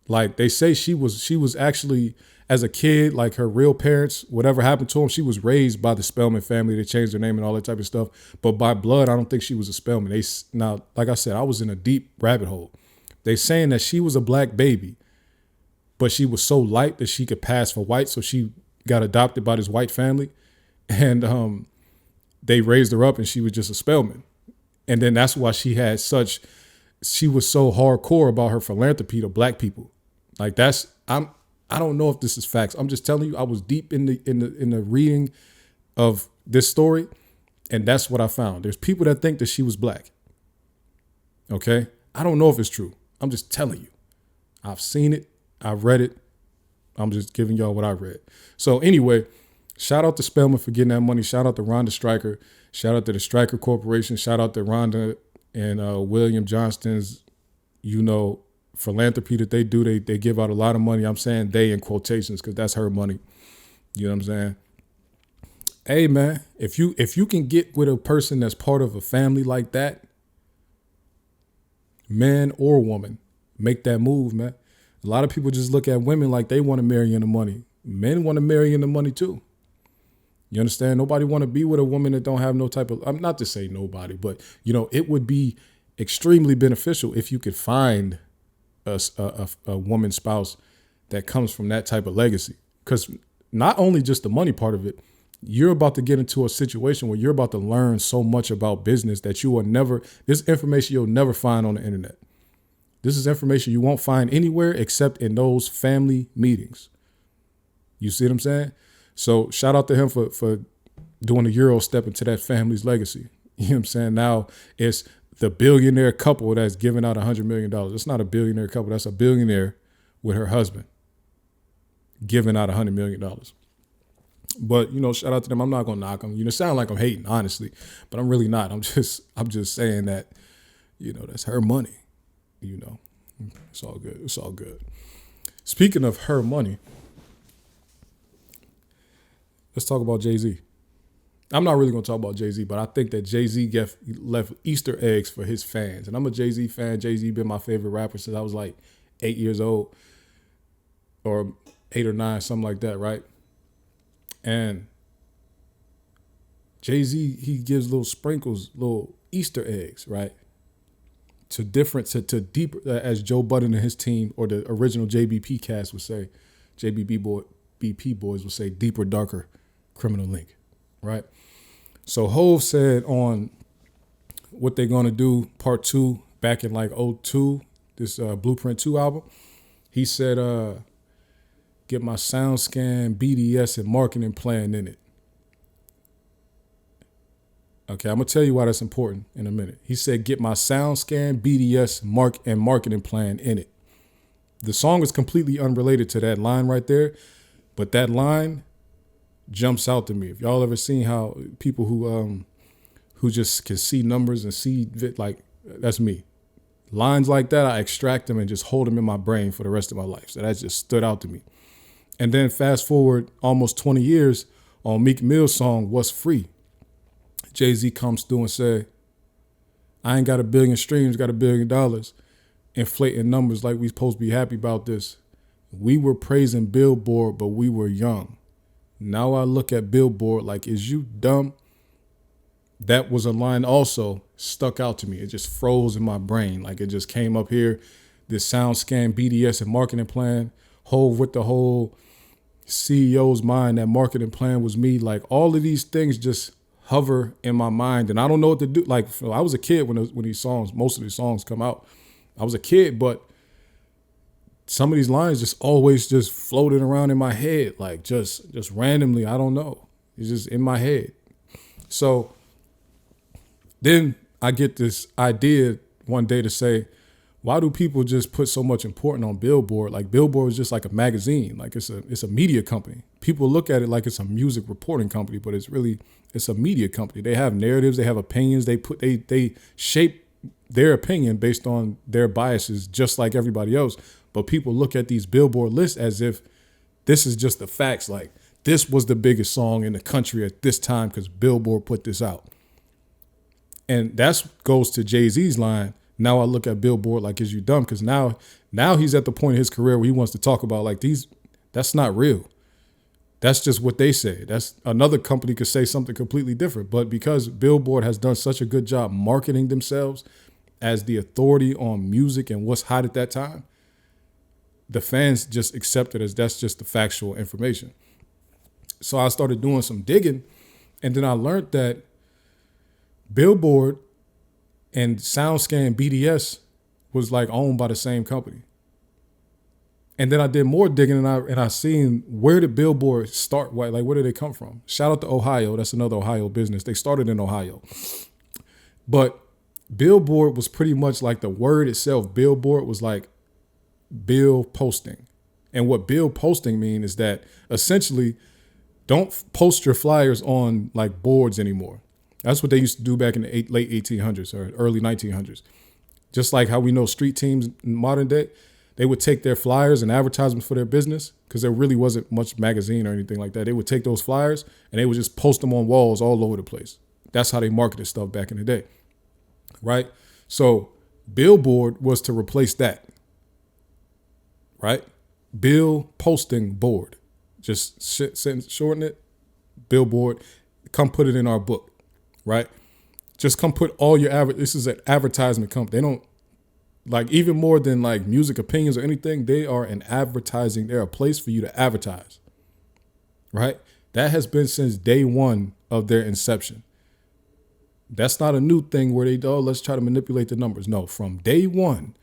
Like, they say she was actually, as a kid, like, her real parents, whatever happened to them, she was raised by the Spelman family. They changed her name and all that type of stuff. But by blood, I don't think she was a Spelman. Now, like I said, I was in a deep rabbit hole. They saying that she was a black baby, but she was so light that she could pass for white. So she got adopted by this white family, and they raised her up and she was just a Spelman. And then that's why she was so hardcore about her philanthropy to black people. Like, I don't know if this is facts. I'm just telling you, I was deep in the reading of this story, and that's what I found. There's people that think that she was black. Okay? I don't know if it's true. I'm just telling you. I've seen it. I've read it. I'm just giving y'all what I read. So anyway, shout out to Spelman for getting that money. Shout out to Rhonda Stryker. Shout out to the Stryker Corporation. Shout out to Rhonda and William Johnston's, philanthropy that they do. They give out a lot of money. I'm saying they in quotations because that's her money. You know what I'm saying? Hey, man, if you can get with a person that's part of a family like that, man or woman, make that move, man. A lot of people just look at women like they want to marry in the money. Men want to marry in the money too. You understand? Nobody want to be with a woman that don't have no type of, I'm not to say nobody, but it would be extremely beneficial if you could find a woman spouse that comes from that type of legacy. Because not only just the money part of it, you're about to get into a situation where you're about to learn so much about business that this information you'll never find on the internet. This is information you won't find anywhere except in those family meetings. You see what I'm saying? So shout out to him for doing a Euro step into that family's legacy. You know what I'm saying? Now it's the billionaire couple that's giving out $100 million. It's not a billionaire couple. That's a billionaire with her husband giving out $100 million. But, shout out to them. I'm not going to knock them. Sound like I'm hating, honestly, but I'm really not. I'm just saying that, that's her money. It's all good. It's all good. Speaking of her money, let's talk about Jay-Z. I'm not really going to talk about Jay-Z, but I think that Jay-Z left Easter eggs for his fans. And I'm a Jay-Z fan. Jay-Z been my favorite rapper since I was like 8 years old or 8 or 9, something like that, right? And Jay-Z, he gives little sprinkles, little Easter eggs, right? To deeper, as Joe Budden and his team, or the original JBP cast would say, BP boys would say, deeper, darker criminal link, right? So Hov said on what they're going to do, part 2, back in like '02, this Blueprint 2 album, he said get my sound scan, BDS, and marketing plan in it. Okay, I'm going to tell you why that's important in a minute. He said, get my sound scan, BDS, and marketing plan in it. The song is completely unrelated to that line right there, but that line jumps out to me. If y'all ever seen how people who just can see numbers and see it, like, that's me. Lines like that, I extract them and just hold them in my brain for the rest of my life. So that just stood out to me. And then fast forward almost 20 years on Meek Mill's song, What's Free? Jay-Z comes through and say, I ain't got $1 billion streams, got $1 billion. Inflating numbers like we supposed to be happy about this. We were praising Billboard, but we were young. Now I look at Billboard like, is you dumb? That was a line also stuck out to me. It just froze in my brain. Like it just came up here. This sound scan, BDS, and marketing plan. Hove with the whole CEO's mind, that marketing plan was me. Like all of these things just hover in my mind, and I don't know what to do. Like I was a kid when most of these songs come out. I was a kid, but some of these lines just always just floated around in my head, like just randomly. I don't know. It's just in my head. So then I get this idea one day to say, why do people just put so much importance on Billboard? Like Billboard is just like a magazine, like it's a media company. People look at it like it's a music reporting company, but it's a media company. They have narratives, they have opinions, they shape their opinion based on their biases, just like everybody else. But people look at these Billboard lists as if this is just the facts. Like this was the biggest song in the country at this time because Billboard put this out. And that goes to Jay-Z's line. Now I look at Billboard like, is you dumb? Because now he's at the point in his career where he wants to talk about like that's not real. That's just what they say. That's another company could say something completely different. But because Billboard has done such a good job marketing themselves as the authority on music and what's hot at that time, the fans just accept it as that's just the factual information. So I started doing some digging, and then I learned that Billboard and SoundScan BDS was like owned by the same company. And then I did more digging, and I seen where did Billboard start? Like where did they come from? Shout out to Ohio. That's another Ohio business. They started in Ohio. But Billboard was pretty much like the word itself. Billboard was like bill posting. And what bill posting means is that essentially don't post your flyers on like boards anymore. That's what they used to do back in the late 1800s or early 1900s. Just like how we know street teams in modern day, they would take their flyers and advertisements for their business because there really wasn't much magazine or anything like that. They would take those flyers and they would just post them on walls all over the place. That's how they marketed stuff back in the day, right? So Billboard was to replace that, right? Bill posting board. Just shorten it, Billboard, come put it in our book. Right? Just come put all your this is an advertisement company. They don't like even more than like music opinions or anything. They are an advertising. They're a place for you to advertise. Right? That has been since day one of their inception. That's not a new thing where let's try to manipulate the numbers. No, from day one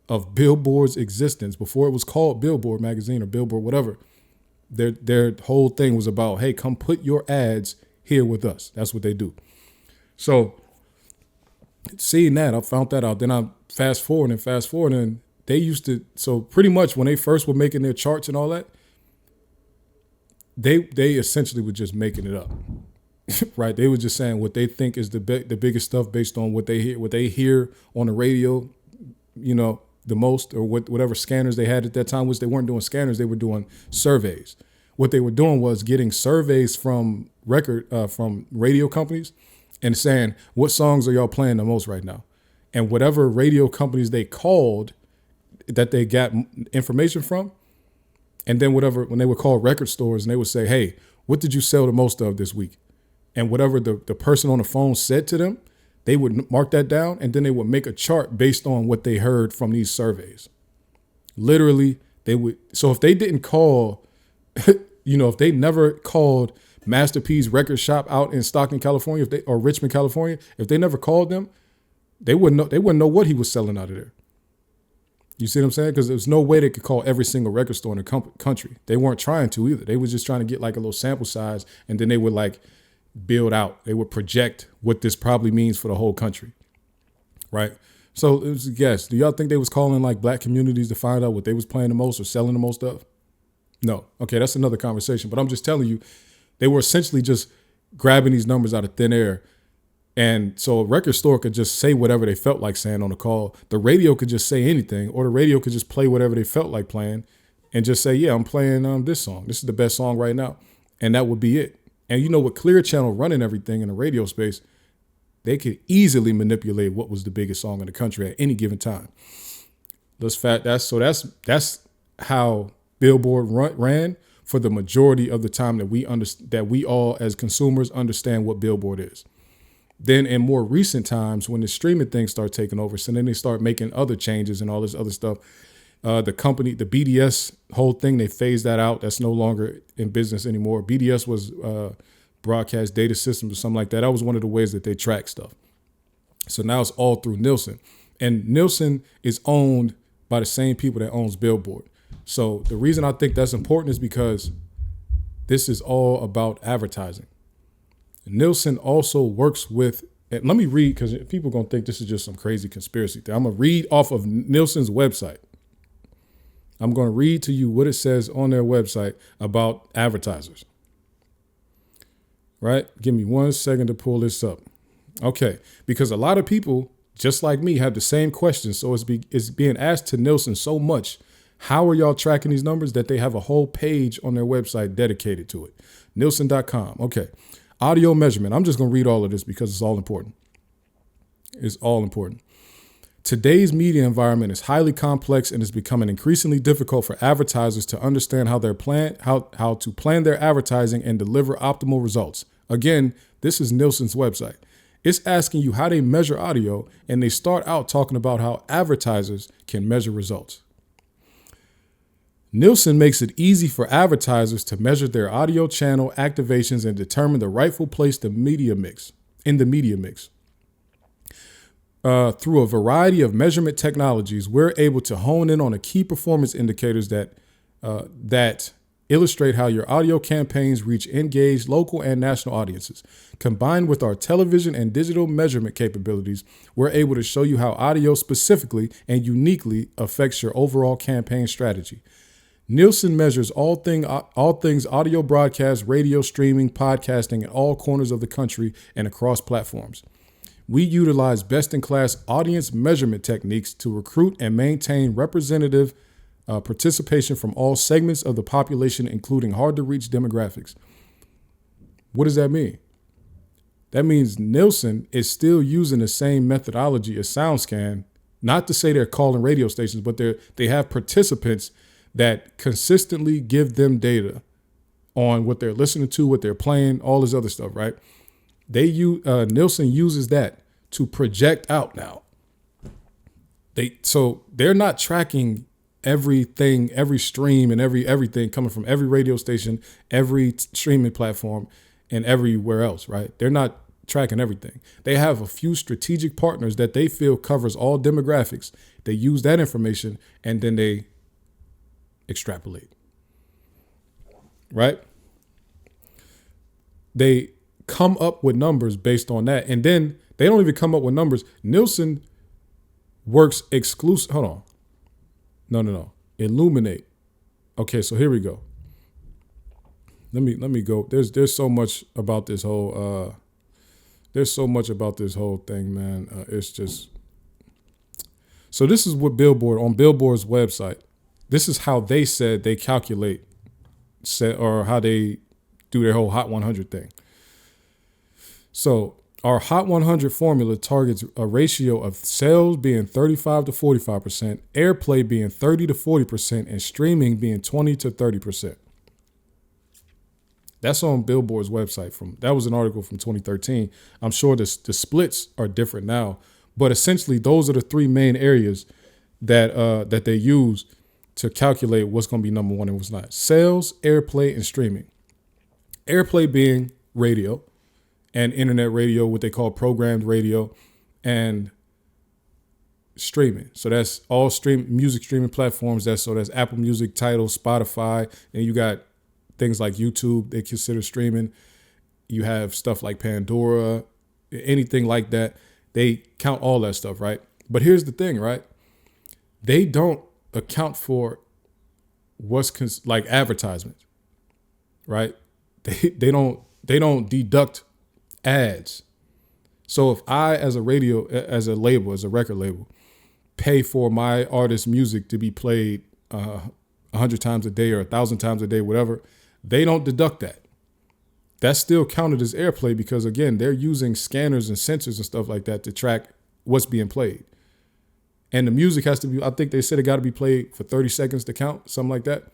of Billboard's existence, before it was called Billboard Magazine or Billboard, whatever, their whole thing was about, hey, come put your ads here with us. That's what they do. So seeing that, I found that out. Then I fast forward, and they used to, so pretty much when they first were making their charts and all that, they essentially were just making it up, right? They were just saying what they think is the biggest stuff based on what they hear on the radio, you know, the most, or whatever scanners they had at that time, which they weren't doing scanners, they were doing surveys. What they were doing was getting surveys from radio companies and saying, what songs are y'all playing the most right now? And whatever radio companies they called that they got information from, and then when they would call record stores and they would say, hey, what did you sell the most of this week? And whatever the person on the phone said to them, they would mark that down, and then they would make a chart based on what they heard from these surveys. Literally, they would. So if they didn't call, if they never called Masterpiece Record Shop out in Stockton, California, or Richmond, California, if they never called them, they wouldn't know what he was selling out of there. You see what I'm saying? Because there's no way they could call every single record store in the country. They weren't trying to either. They was just trying to get like a little sample size, and then they would like build out. They would project what this probably means for the whole country, right? So it was a guess. Do y'all think they was calling like black communities to find out what they was playing the most or selling the most of? No. Okay, that's another conversation. But I'm just telling you, they were essentially just grabbing these numbers out of thin air. And so a record store could just say whatever they felt like saying on the call. The radio could just say anything, or the radio could just play whatever they felt like playing and just say, yeah, I'm playing this song. This is the best song right now. And that would be it. And you know, with Clear Channel running everything in the radio space, they could easily manipulate what was the biggest song in the country at any given time. That's how Billboard ran for the majority of the time that we all as consumers understand what Billboard is. Then in more recent times, when the streaming thing started taking over, so then they start making other changes and all this other stuff. The company, the BDS whole thing, they phased that out. That's no longer in business anymore. BDS was broadcast data systems or something like that. That was one of the ways that they track stuff. So now it's all through Nielsen. And Nielsen is owned by the same people that owns Billboard. So the reason I think that's important is because this is all about advertising. Nielsen also works with, and let me read, because people are going to think this is just some crazy conspiracy thing. I'm going to read off of Nielsen's website. I'm going to read to you what it says on their website about advertisers. Right? Give me 1 second to pull this up. Okay. Because a lot of people, just like me, have the same questions. So it's being asked to Nielsen so much. How are y'all tracking these numbers that they have a whole page on their website dedicated to it? Nielsen.com. Okay. Audio measurement. I'm just going to read all of this because it's all important. It's all important. Today's media environment is highly complex and is becoming increasingly difficult for advertisers to understand how to plan their advertising and deliver optimal results. Again, this is Nielsen's website. It's asking you how they measure audio, and they start out talking about how advertisers can measure results. Nielsen makes it easy for advertisers to measure their audio channel activations and determine the rightful place in the media mix. Through a variety of measurement technologies, we're able to hone in on the key performance indicators that illustrate how your audio campaigns reach engaged local and national audiences. Combined with our television and digital measurement capabilities, we're able to show you how audio specifically and uniquely affects your overall campaign strategy. Nielsen measures all things audio broadcast, radio streaming, podcasting in all corners of the country and across platforms. We utilize best-in-class audience measurement techniques to recruit and maintain representative participation from all segments of the population, including hard-to-reach demographics. What does that mean? That means Nielsen is still using the same methodology as SoundScan, not to say they're calling radio stations, but they have participants that consistently give them data on what they're listening to, what they're playing, all this other stuff, right? Nielsen uses that to project out now. So they're not tracking everything, every stream and everything coming from every radio station, every streaming platform, and everywhere else, right? They're not tracking everything. They have a few strategic partners that they feel covers all demographics. They use that information and then they extrapolate, right? They come up with numbers based on that. And then they don't even come up with numbers. Nielsen works exclusive. Hold on. No. Illuminate. Okay, so here we go. Let me go. There's so much about this whole thing, man. It's just, so this is what on Billboard's website, this is how they said they calculate or how they do their whole Hot 100 thing. So our Hot 100 formula targets a ratio of sales being 35 to 45%, airplay being 30 to 40%, and streaming being 20 to 30%. That's on Billboard's website. That was an article from 2013. I'm sure the splits are different now, but essentially those are the three main areas that they use to calculate what's going to be number one and what's not. Sales, airplay, and streaming. Airplay being radio and internet radio, what they call programmed radio, and streaming. So that's all music streaming platforms. That's Apple Music, Tidal, Spotify, and you got things like YouTube they consider streaming. You have stuff like Pandora, anything like that. They count all that stuff, right? But here's the thing, right? They don't account for what's like advertisements, right? They don't deduct ads. So if I, as a record label, pay for my artist's music to be played 100 times a day or 1,000 times a day, whatever, they don't deduct that. That's still counted as airplay because, again, they're using scanners and sensors and stuff like that to track what's being played. And the music has to be, I think they said it got to be played for 30 seconds to count, something like that.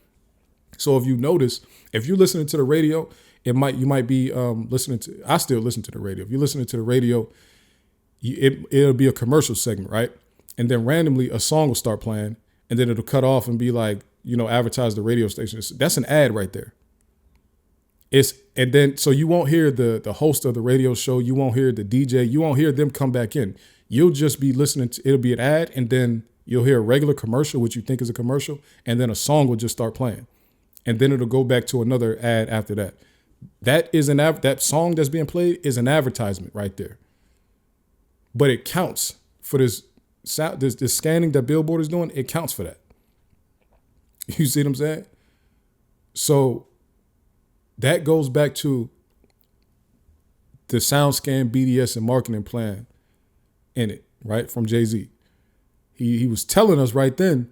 So if you notice, if you're listening to the radio, you might be listening to, I still listen to the radio. If you're listening to the radio, it'll be a commercial segment, right? And then randomly a song will start playing and then it'll cut off and be like, advertise the radio station. That's an ad right there. So you won't hear the host of the radio show. You won't hear the DJ. You won't hear them come back in. You'll just be listening to, it'll be an ad and then you'll hear a regular commercial, which you think is a commercial. And then a song will just start playing. And then it'll go back to another ad after that. That song that's being played is an advertisement right there. But it counts for this scanning that Billboard is doing. It counts for that. You see what I'm saying? So that goes back to the SoundScan, BDS, and marketing plan in it, right? From Jay-Z. He was telling us right then,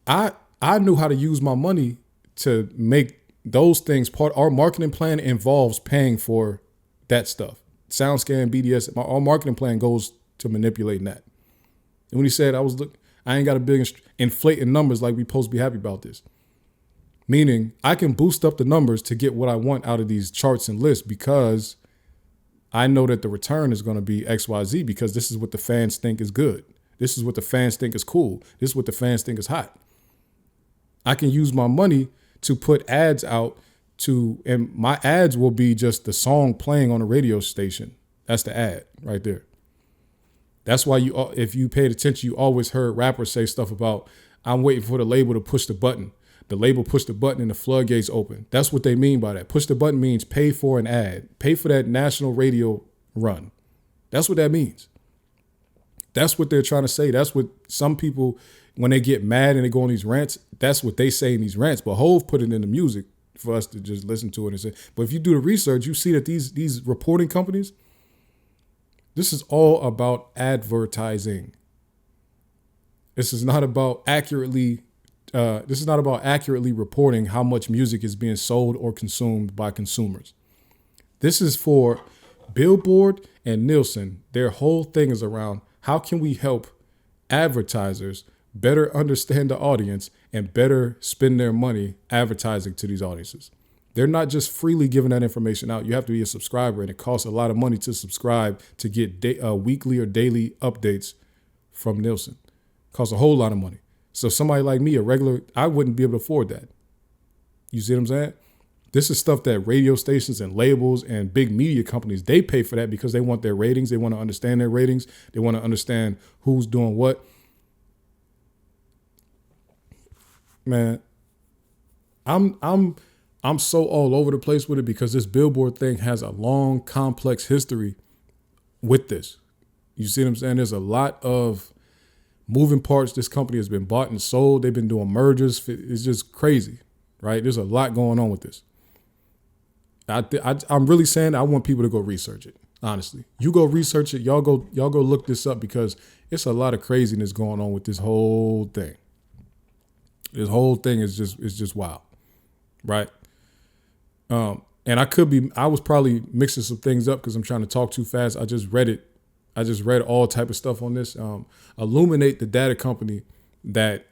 I knew how to use my money to make those things part. Our marketing plan involves paying for that stuff. SoundScan, BDS, our marketing plan goes to manipulating that. And when he said, I ain't got a big inflating numbers like we supposed to be happy about this. Meaning I can boost up the numbers to get what I want out of these charts and lists because I know that the return is going to be XYZ because this is what the fans think is good. This is what the fans think is cool. This is what the fans think is hot. I can use my money to put ads out and my ads will be just the song playing on a radio station. That's the ad right there. That's why if you paid attention, you always heard rappers say stuff about, I'm waiting for the label to push the button. The label pushed the button and the floodgates open. That's what they mean by that. Push the button means pay for an ad. Pay for that national radio run. That's what that means. That's what they're trying to say. That's what some people, when they get mad and they go on these rants, that's what they say in these rants. But Hov put it in the music for us to just listen to it and say. But if you do the research, you see that these reporting companies, this is all about advertising. This is not about accurately reporting how much music is being sold or consumed by consumers. This is for Billboard and Nielsen. Their whole thing is around how can we help advertisers better understand the audience and better spend their money advertising to these audiences. They're not just freely giving that information out. You have to be a subscriber, and it costs a lot of money to subscribe to get weekly or daily updates from Nielsen. It costs a whole lot of money. So somebody like me, I wouldn't be able to afford that. You see what I'm saying? This is stuff that radio stations and labels and big media companies, they pay for that because they want their ratings. They want to understand their ratings. They want to understand who's doing what. Man, I'm so all over the place with it because this Billboard thing has a long, complex history with this. You see what I'm saying? There's a lot of moving parts. This company has been bought and sold. They've been doing mergers. It's just crazy, right? There's a lot going on with this. I'm really saying I want people to go research it. Honestly, you go research it. Y'all go look this up because it's a lot of craziness going on with this whole thing. This whole thing is just wild, right? And I was probably mixing some things up because I'm trying to talk too fast. I just read it. I just read all type of stuff on this. Illuminate, the data company that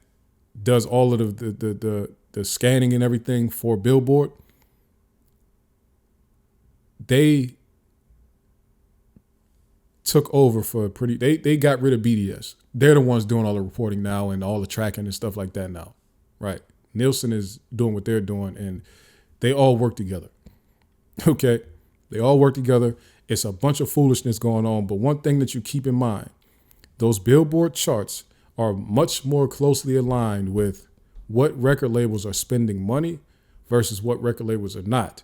does all of the scanning and everything for Billboard. They took over they got rid of BDS. They're the ones doing all the reporting now and all the tracking and stuff like that now, right? Nielsen is doing what they're doing and they all work together. Okay. They all work together. It's a bunch of foolishness going on. But one thing that you keep in mind, those Billboard charts are much more closely aligned with what record labels are spending money versus what record labels are not.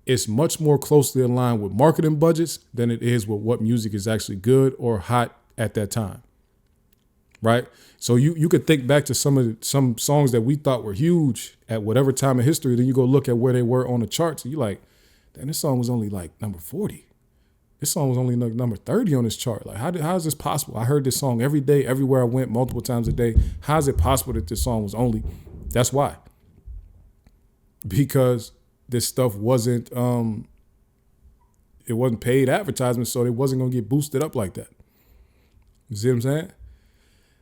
It's much more closely aligned with marketing budgets than it is with what music is actually good or hot at that time. Right? So you could think back to some songs that we thought were huge at whatever time in history. Then you go look at where they were on the charts, and you're like, damn, this song was only like number 40. This song was only like number 30 on this chart. Like, how is this possible? I heard this song every day, everywhere I went, multiple times a day. How is it possible that this song was only? That's why. Because this stuff wasn't it wasn't paid advertisement, so it wasn't gonna get boosted up like that. You see what I'm saying?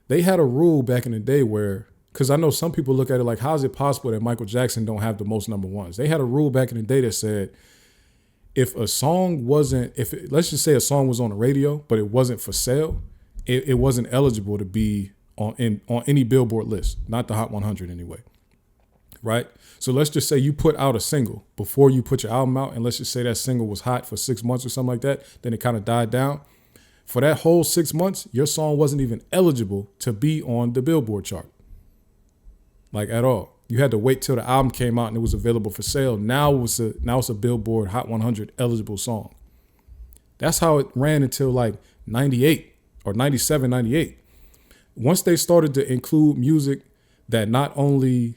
They had a rule back in the day where, because I know some people look at it like, how is it possible that Michael Jackson don't have the most number ones? They had a rule back in the day that said, if a song wasn't, let's just say a song was on the radio, but it wasn't for sale, it wasn't eligible to be on any Billboard list, not the Hot 100 anyway. Right? So let's just say you put out a single before you put your album out, and let's just say that single was hot for 6 months or something like that, then it kind of died down. For that whole 6 months, your song wasn't even eligible to be on the Billboard chart. Like, at all. You had to wait till the album came out and it was available for sale. Now it's a Billboard Hot 100 eligible song. That's how it ran until like 98 or 97, 98. Once they started to include music that not only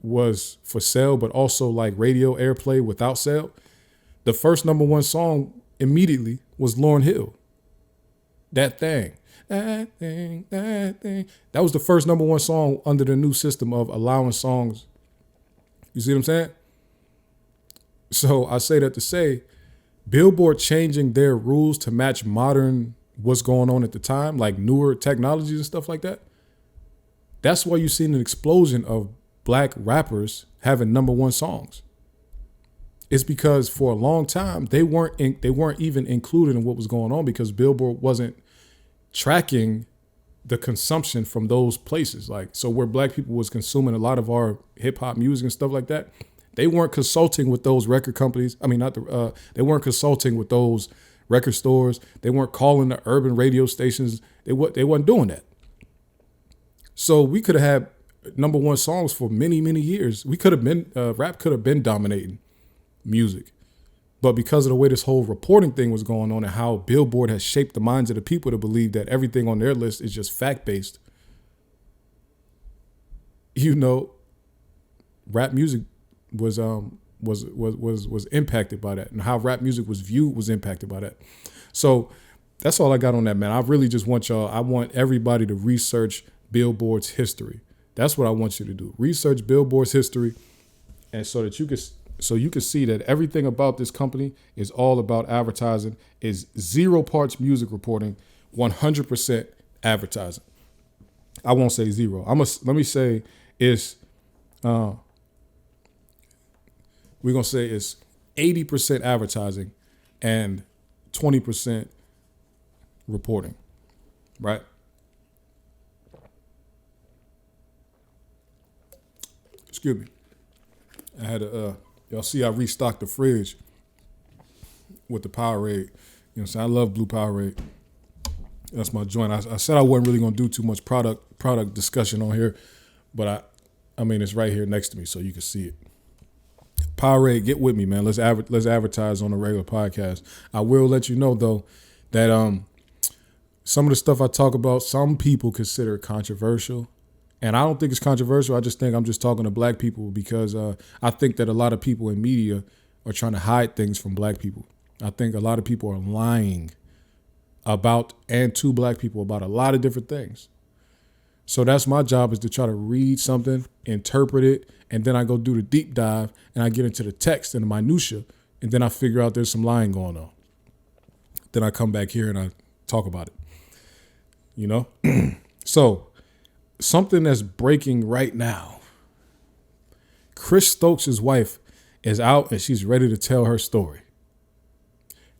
was for sale, but also like radio airplay without sale, the first number one song immediately was Lauryn Hill. That thing. That thing. That was the first number one song under the new system of allowing songs. You see what I'm saying? So I say that to say, Billboard changing their rules to match modern what's going on at the time, like newer technologies and stuff like that. That's why you've seen an explosion of black rappers having number one songs. It's because for a long time they weren't even included in what was going on because Billboard wasn't tracking the consumption from those places. Like, so where black people was consuming a lot of our hip hop music and stuff like that, they weren't consulting with those record companies. I mean, they weren't consulting with those record stores. They weren't calling the urban radio stations. They wasn't doing that. So we could have had number one songs for many, many years. We could have been, rap could have been dominating music. But because of the way this whole reporting thing was going on and how Billboard has shaped the minds of the people to believe that everything on their list is just fact-based, rap music was impacted by that, and how rap music was viewed was impacted by that. So that's all I got on that, man. I really just want I want everybody to research Billboard's history. That's what I want you to do. Research Billboard's history, and so you can see that everything about this company is all about advertising, is 0 parts music reporting, 100% advertising. I won't say 0. Let me say it's we're gonna say it's 80% advertising and 20% reporting, right? Excuse me. I had y'all see I restocked the fridge with the Powerade. You know, so I love Blue Powerade. That's my joint. I said I wasn't really gonna do too much product discussion on here, but I mean it's right here next to me, so you can see it. Powerade, get with me, man. Let's advertise on a regular podcast. I will let you know though that some of the stuff I talk about, some people consider it controversial. And I don't think it's controversial. I just think I'm just talking to black people because I think that a lot of people in media are trying to hide things from black people. I think a lot of people are lying about and to black people about a lot of different things. So that's my job, is to try to read something, interpret it, and then I go do the deep dive and I get into the text and the minutia, and then I figure out there's some lying going on. Then I come back here and I talk about it. So something that's breaking right now. Chris Stokes' wife is out and she's ready to tell her story.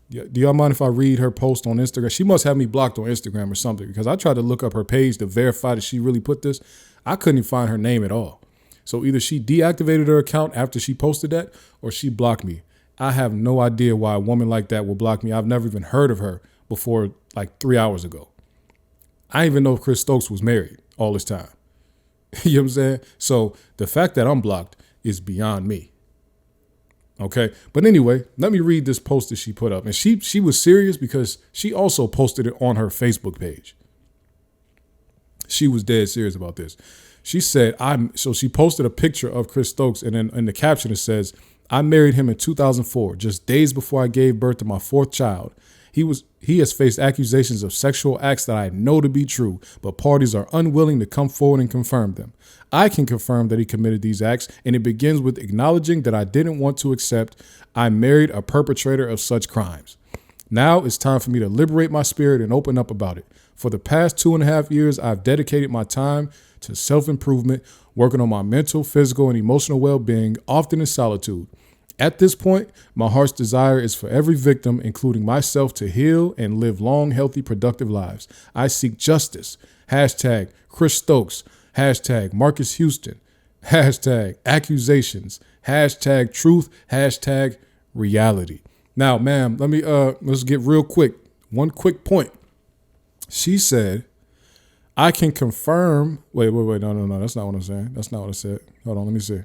Do y'all mind if I read her post on Instagram? She must have me blocked on Instagram or something, because I tried to look up her page to verify that she really put this. I couldn't even find her name at all. So either she deactivated her account after she posted that, or she blocked me. I have no idea why a woman like that will block me. I've never even heard of her before like 3 hours ago. I didn't even know Chris Stokes was married all this time. You know what I'm saying? So the fact that I'm blocked is beyond me. Okay. But anyway, let me read this post that she put up. And she was serious because she also posted it on her Facebook page. She was dead serious about this. She said, so she posted a picture of Chris Stokes, and then in the caption it says, I married him in 2004, just days before I gave birth to my fourth child. He has faced accusations of sexual acts that I know to be true, but parties are unwilling to come forward and confirm them. I can confirm that he committed these acts, and it begins with acknowledging that I didn't want to accept I married a perpetrator of such crimes. Now it's time for me to liberate my spirit and open up about it. For the past 2.5 years, I've dedicated my time to self-improvement, working on my mental, physical, and emotional well-being, often in solitude. At this point, my heart's desire is for every victim, including myself, to heal and live long, healthy, productive lives. I seek justice. Hashtag Chris Stokes. Hashtag Marcus Houston. Hashtag accusations. Hashtag truth. Hashtag reality. Now, ma'am, let's get real quick. One quick point. She said, I can confirm. Wait. No. That's not what I'm saying. That's not what I said. Hold on. Let me see.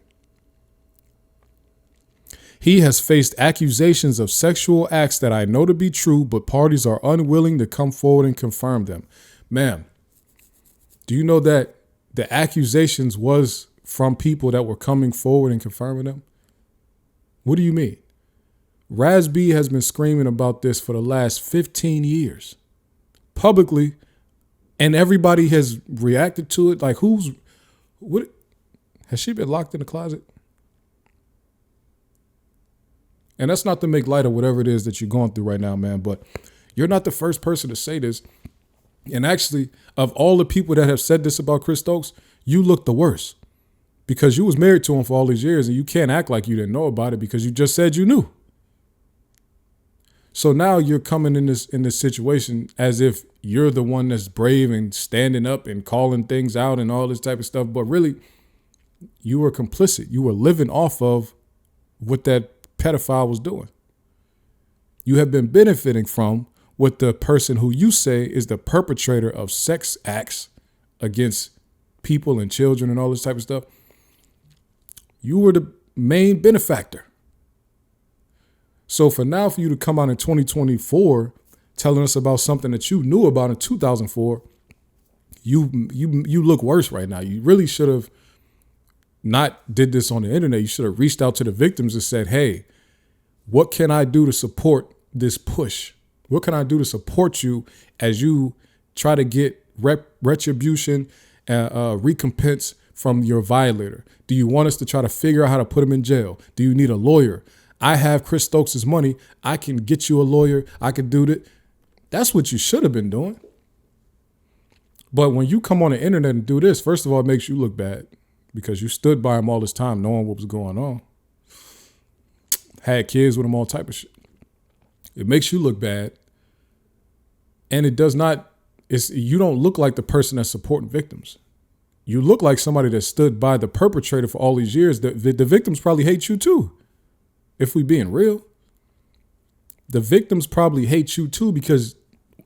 He has faced accusations of sexual acts that I know to be true, but parties are unwilling to come forward and confirm them. Ma'am, do you know that the accusations was from people that were coming forward and confirming them? What do you mean? Raz B has been screaming about this for the last 15 years publicly, and everybody has reacted to it. Like, what? Has she been locked in the closet? And that's not to make light of whatever it is that you're going through right now, man, but you're not the first person to say this. And actually, of all the people that have said this about Chris Stokes, you look the worst because you was married to him for all these years, and you can't act like you didn't know about it because you just said you knew. So now you're coming in this situation as if you're the one that's brave and standing up and calling things out and all this type of stuff. But really, you were complicit. You were living off of what that pedophile was doing. You have been benefiting from what the person who you say is the perpetrator of sex acts against people and children and all this type of stuff. You were the main benefactor. So for you to come out in 2024 telling us about something that you knew about in 2004, you look worse right now. You really should have not did this on the internet. You should have reached out to the victims and said, hey, what can I do to support this push? What can I do to support you as you try to get retribution and recompense from your violator? Do you want us to try to figure out how to put him in jail? Do you need a lawyer? I have Chris Stokes' money. I can get you a lawyer. I can do that. That's what you should have been doing. But when you come on the internet and do this, first of all, it makes you look bad because you stood by him all this time knowing what was going on. Had kids with him, all type of shit. It makes you look bad. And it does not, you don't look like the person that's supporting victims. You look like somebody that stood by the perpetrator for all these years. The victims probably hate you too. If we being real, the victims probably hate you too, because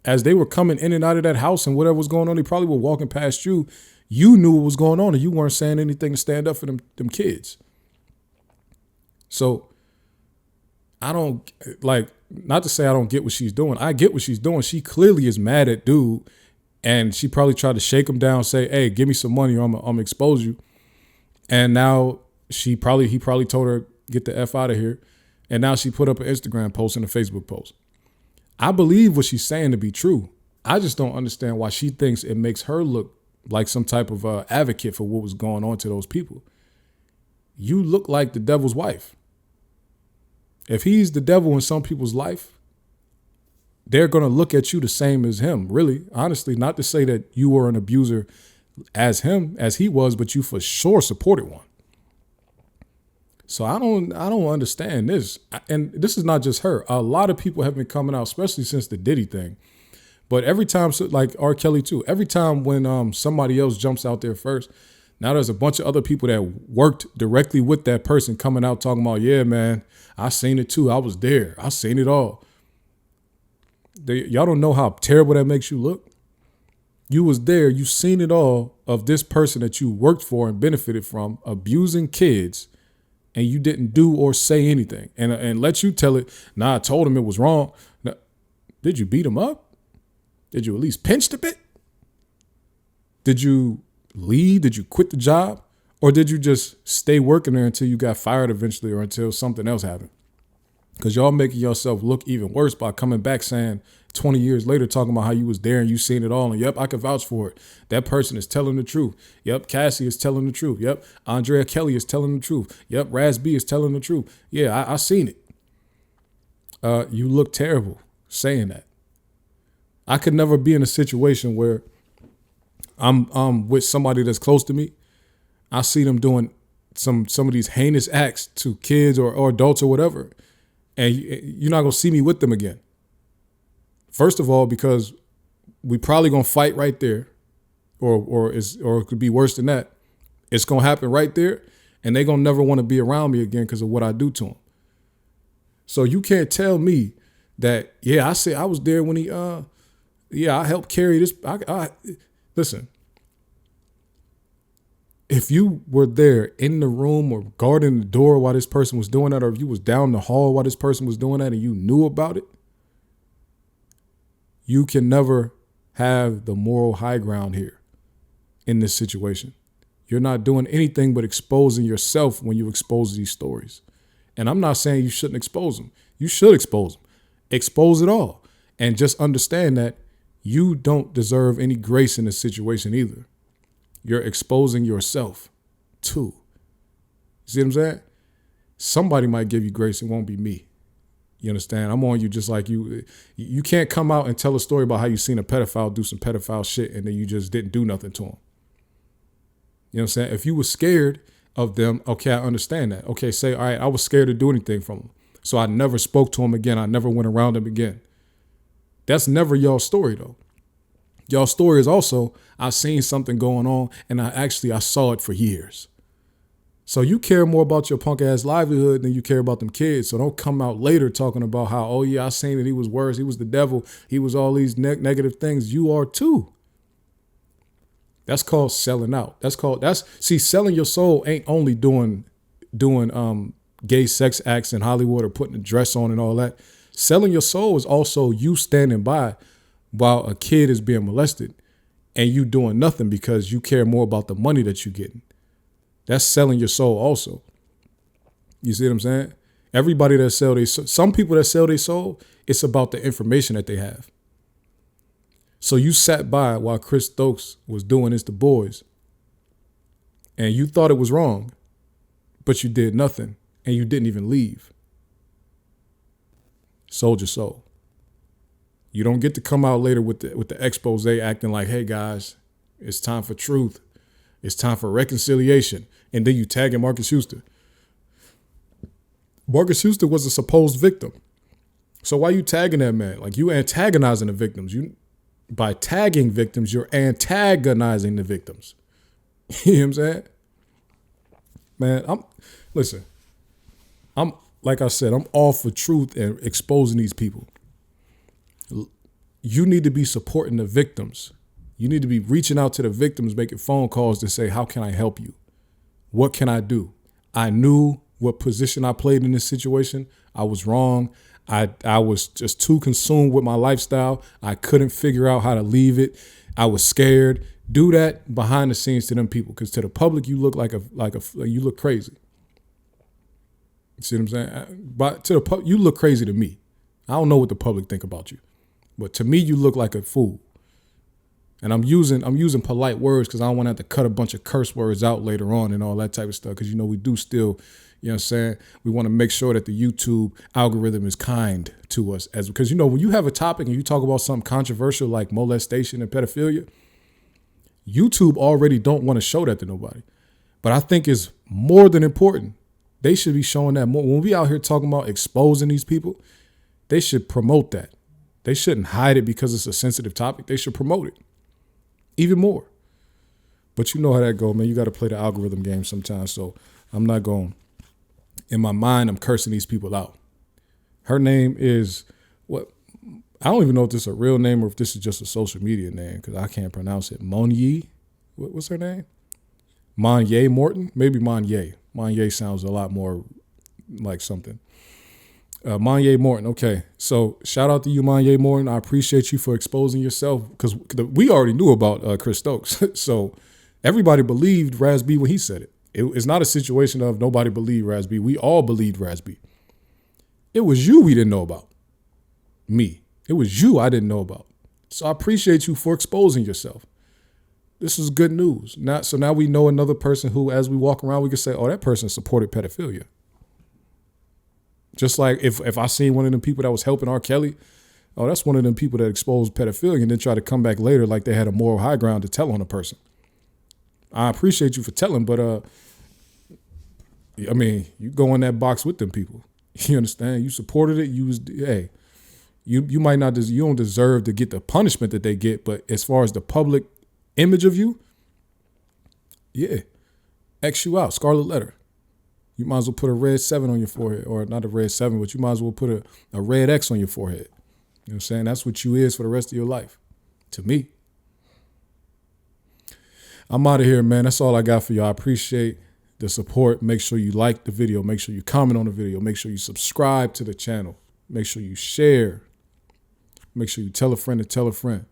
as they were coming in and out of that house and whatever was going on, they probably were walking past you. You knew what was going on and you weren't saying anything to stand up for them kids. So I don't not to say I don't get what she's doing. I get what she's doing. She clearly is mad at dude, and she probably tried to shake him down, say, hey, give me some money or I'm gonna expose you. And now he probably told her, get the F out of here. And now she put up an Instagram post and a Facebook post. I believe what she's saying to be true. I just don't understand why she thinks it makes her look like some type of advocate for what was going on to those people. You look like the devil's wife. If he's the devil in some people's life, they're going to look at you the same as him, really. Honestly, not to say that you were an abuser as he was, but you for sure supported one. So I don't understand this. And this is not just her. A lot of people have been coming out, especially since the Diddy thing. But every time, like R. Kelly too, every time when somebody else jumps out there first, now there's a bunch of other people that worked directly with that person coming out talking about, yeah, man, I seen it too. I was there. I seen it all. Y'all don't know how terrible that makes you look. You was there. You seen it all of this person that you worked for and benefited from abusing kids, and you didn't do or say anything. And let you tell it, nah, I told him it was wrong. Now, did you beat him up? Did you at least pinch a bit? Did you leave? Did you quit the job? Or did you just stay working there until you got fired eventually or until something else happened? Because y'all making yourself look even worse by coming back saying 20 years later talking about how you was there and you seen it all. And yep, I can vouch for it. That person is telling the truth. Yep, Cassie is telling the truth. Yep, Andrea Kelly is telling the truth. Yep, Raz B is telling the truth. Yeah, I seen it. You look terrible saying that. I could never be in a situation where I'm with somebody that's close to me. I see them doing some of these heinous acts to kids or adults or whatever. And you're not going to see me with them again. First of all, because we probably going to fight right there, or it could be worse than that. It's going to happen right there, and they're going to never want to be around me again because of what I do to them. So you can't tell me that, yeah, I was there when he, I helped carry this. Listen, if you were there in the room or guarding the door while this person was doing that, or if you was down the hall while this person was doing that and you knew about it, you can never have the moral high ground here in this situation. You're not doing anything but exposing yourself when you expose these stories. And I'm not saying you shouldn't expose them. You should expose them. Expose it all. And just understand that you don't deserve any grace in this situation either. You're exposing yourself too. You see what I'm saying? Somebody might give you grace. It won't be me. You understand? I'm on you just like you. You can't come out and tell a story about how you seen a pedophile do some pedophile shit and then you just didn't do nothing to him. You know what I'm saying? If you were scared of them, okay, I understand that. Okay, say, all right, I was scared to do anything from him. So I never spoke to him again. I never went around him again. That's never y'all's story though. Y'all story is also, I seen something going on and I saw it for years. So you care more about your punk ass livelihood than you care about them kids. So don't come out later talking about how, oh yeah, I seen it. He was worse. He was the devil. He was all these negative things. You are too. That's called selling out. Selling your soul ain't only doing gay sex acts in Hollywood or putting a dress on and all that. Selling your soul is also you standing by while a kid is being molested and you doing nothing because you care more about the money that you're getting. That's selling your soul also. You see what I'm saying? Everybody that some people that sell their soul, it's about the information that they have. So you sat by while Chris Stokes was doing this to boys and you thought it was wrong, but you did nothing and you didn't even leave. Sold your soul. You don't get to come out later with the expose acting like, hey guys, it's time for truth. It's time for reconciliation. And then you tagging Marcus Houston. Marcus Houston was a supposed victim. So why you tagging that man? Like you antagonizing the victims. By tagging victims, you're antagonizing the victims. You know what I'm saying? Man, like I said, I'm all for truth and exposing these people. You need to be supporting the victims. You need to be reaching out to the victims, making phone calls to say, how can I help you? What can I do? I knew what position I played in this situation. I was wrong. I was just too consumed with my lifestyle. I couldn't figure out how to leave it. I was scared. Do that behind the scenes to them people, because to the public you look like you look crazy. You see what I'm saying? But to the public, you look crazy to me. I don't know what the public think about you, but to me you look like a fool. And I'm using polite words because I don't want to have to cut a bunch of curse words out later on and all that type of stuff. Because, we do still, you know what I'm saying? We want to make sure that the YouTube algorithm is kind to us. Because, when you have a topic and you talk about something controversial like molestation and pedophilia, YouTube already don't want to show that to nobody. But I think it's more than important. They should be showing that more. When we out here talking about exposing these people, they should promote that. They shouldn't hide it because it's a sensitive topic. They should promote it. Even more. But you know how that go, man. You got to play the algorithm game sometimes. So I'm not going. In my mind, I'm cursing these people out. Her name is what? I don't even know if this is a real name or if this is just a social media name because I can't pronounce it. Monier, what's her name? Monye Morton? Maybe Monye. Monye sounds a lot more like something. Monye Morton. Okay. So shout out to you, Monye Morton. I appreciate you for exposing yourself because we already knew about Chris Stokes. So everybody believed Raz B when he said it. It's not a situation of nobody believed Raz B. We all believed Raz B. It was you we didn't know about. Me. It was you I didn't know about. So I appreciate you for exposing yourself. This is good news. So now we know another person who, as we walk around, we can say, oh, that person supported pedophilia. Just like if I seen one of them people that was helping R. Kelly, oh, that's one of them people that exposed pedophilia and then try to come back later like they had a moral high ground to tell on a person. I appreciate you for telling, but I mean, you go in that box with them people. You understand? You supported it. You might not, you don't deserve to get the punishment that they get, but as far as the public image of you, yeah, X you out, scarlet letter. You might as well put a red 7 on your forehead, or not a red 7, but you might as well put a red X on your forehead. You know what I'm saying? That's what you is for the rest of your life, to me. I'm out of here, man. That's all I got for y'all. I appreciate the support. Make sure you like the video. Make sure you comment on the video. Make sure you subscribe to the channel. Make sure you share. Make sure you tell a friend to tell a friend.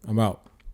I'm out.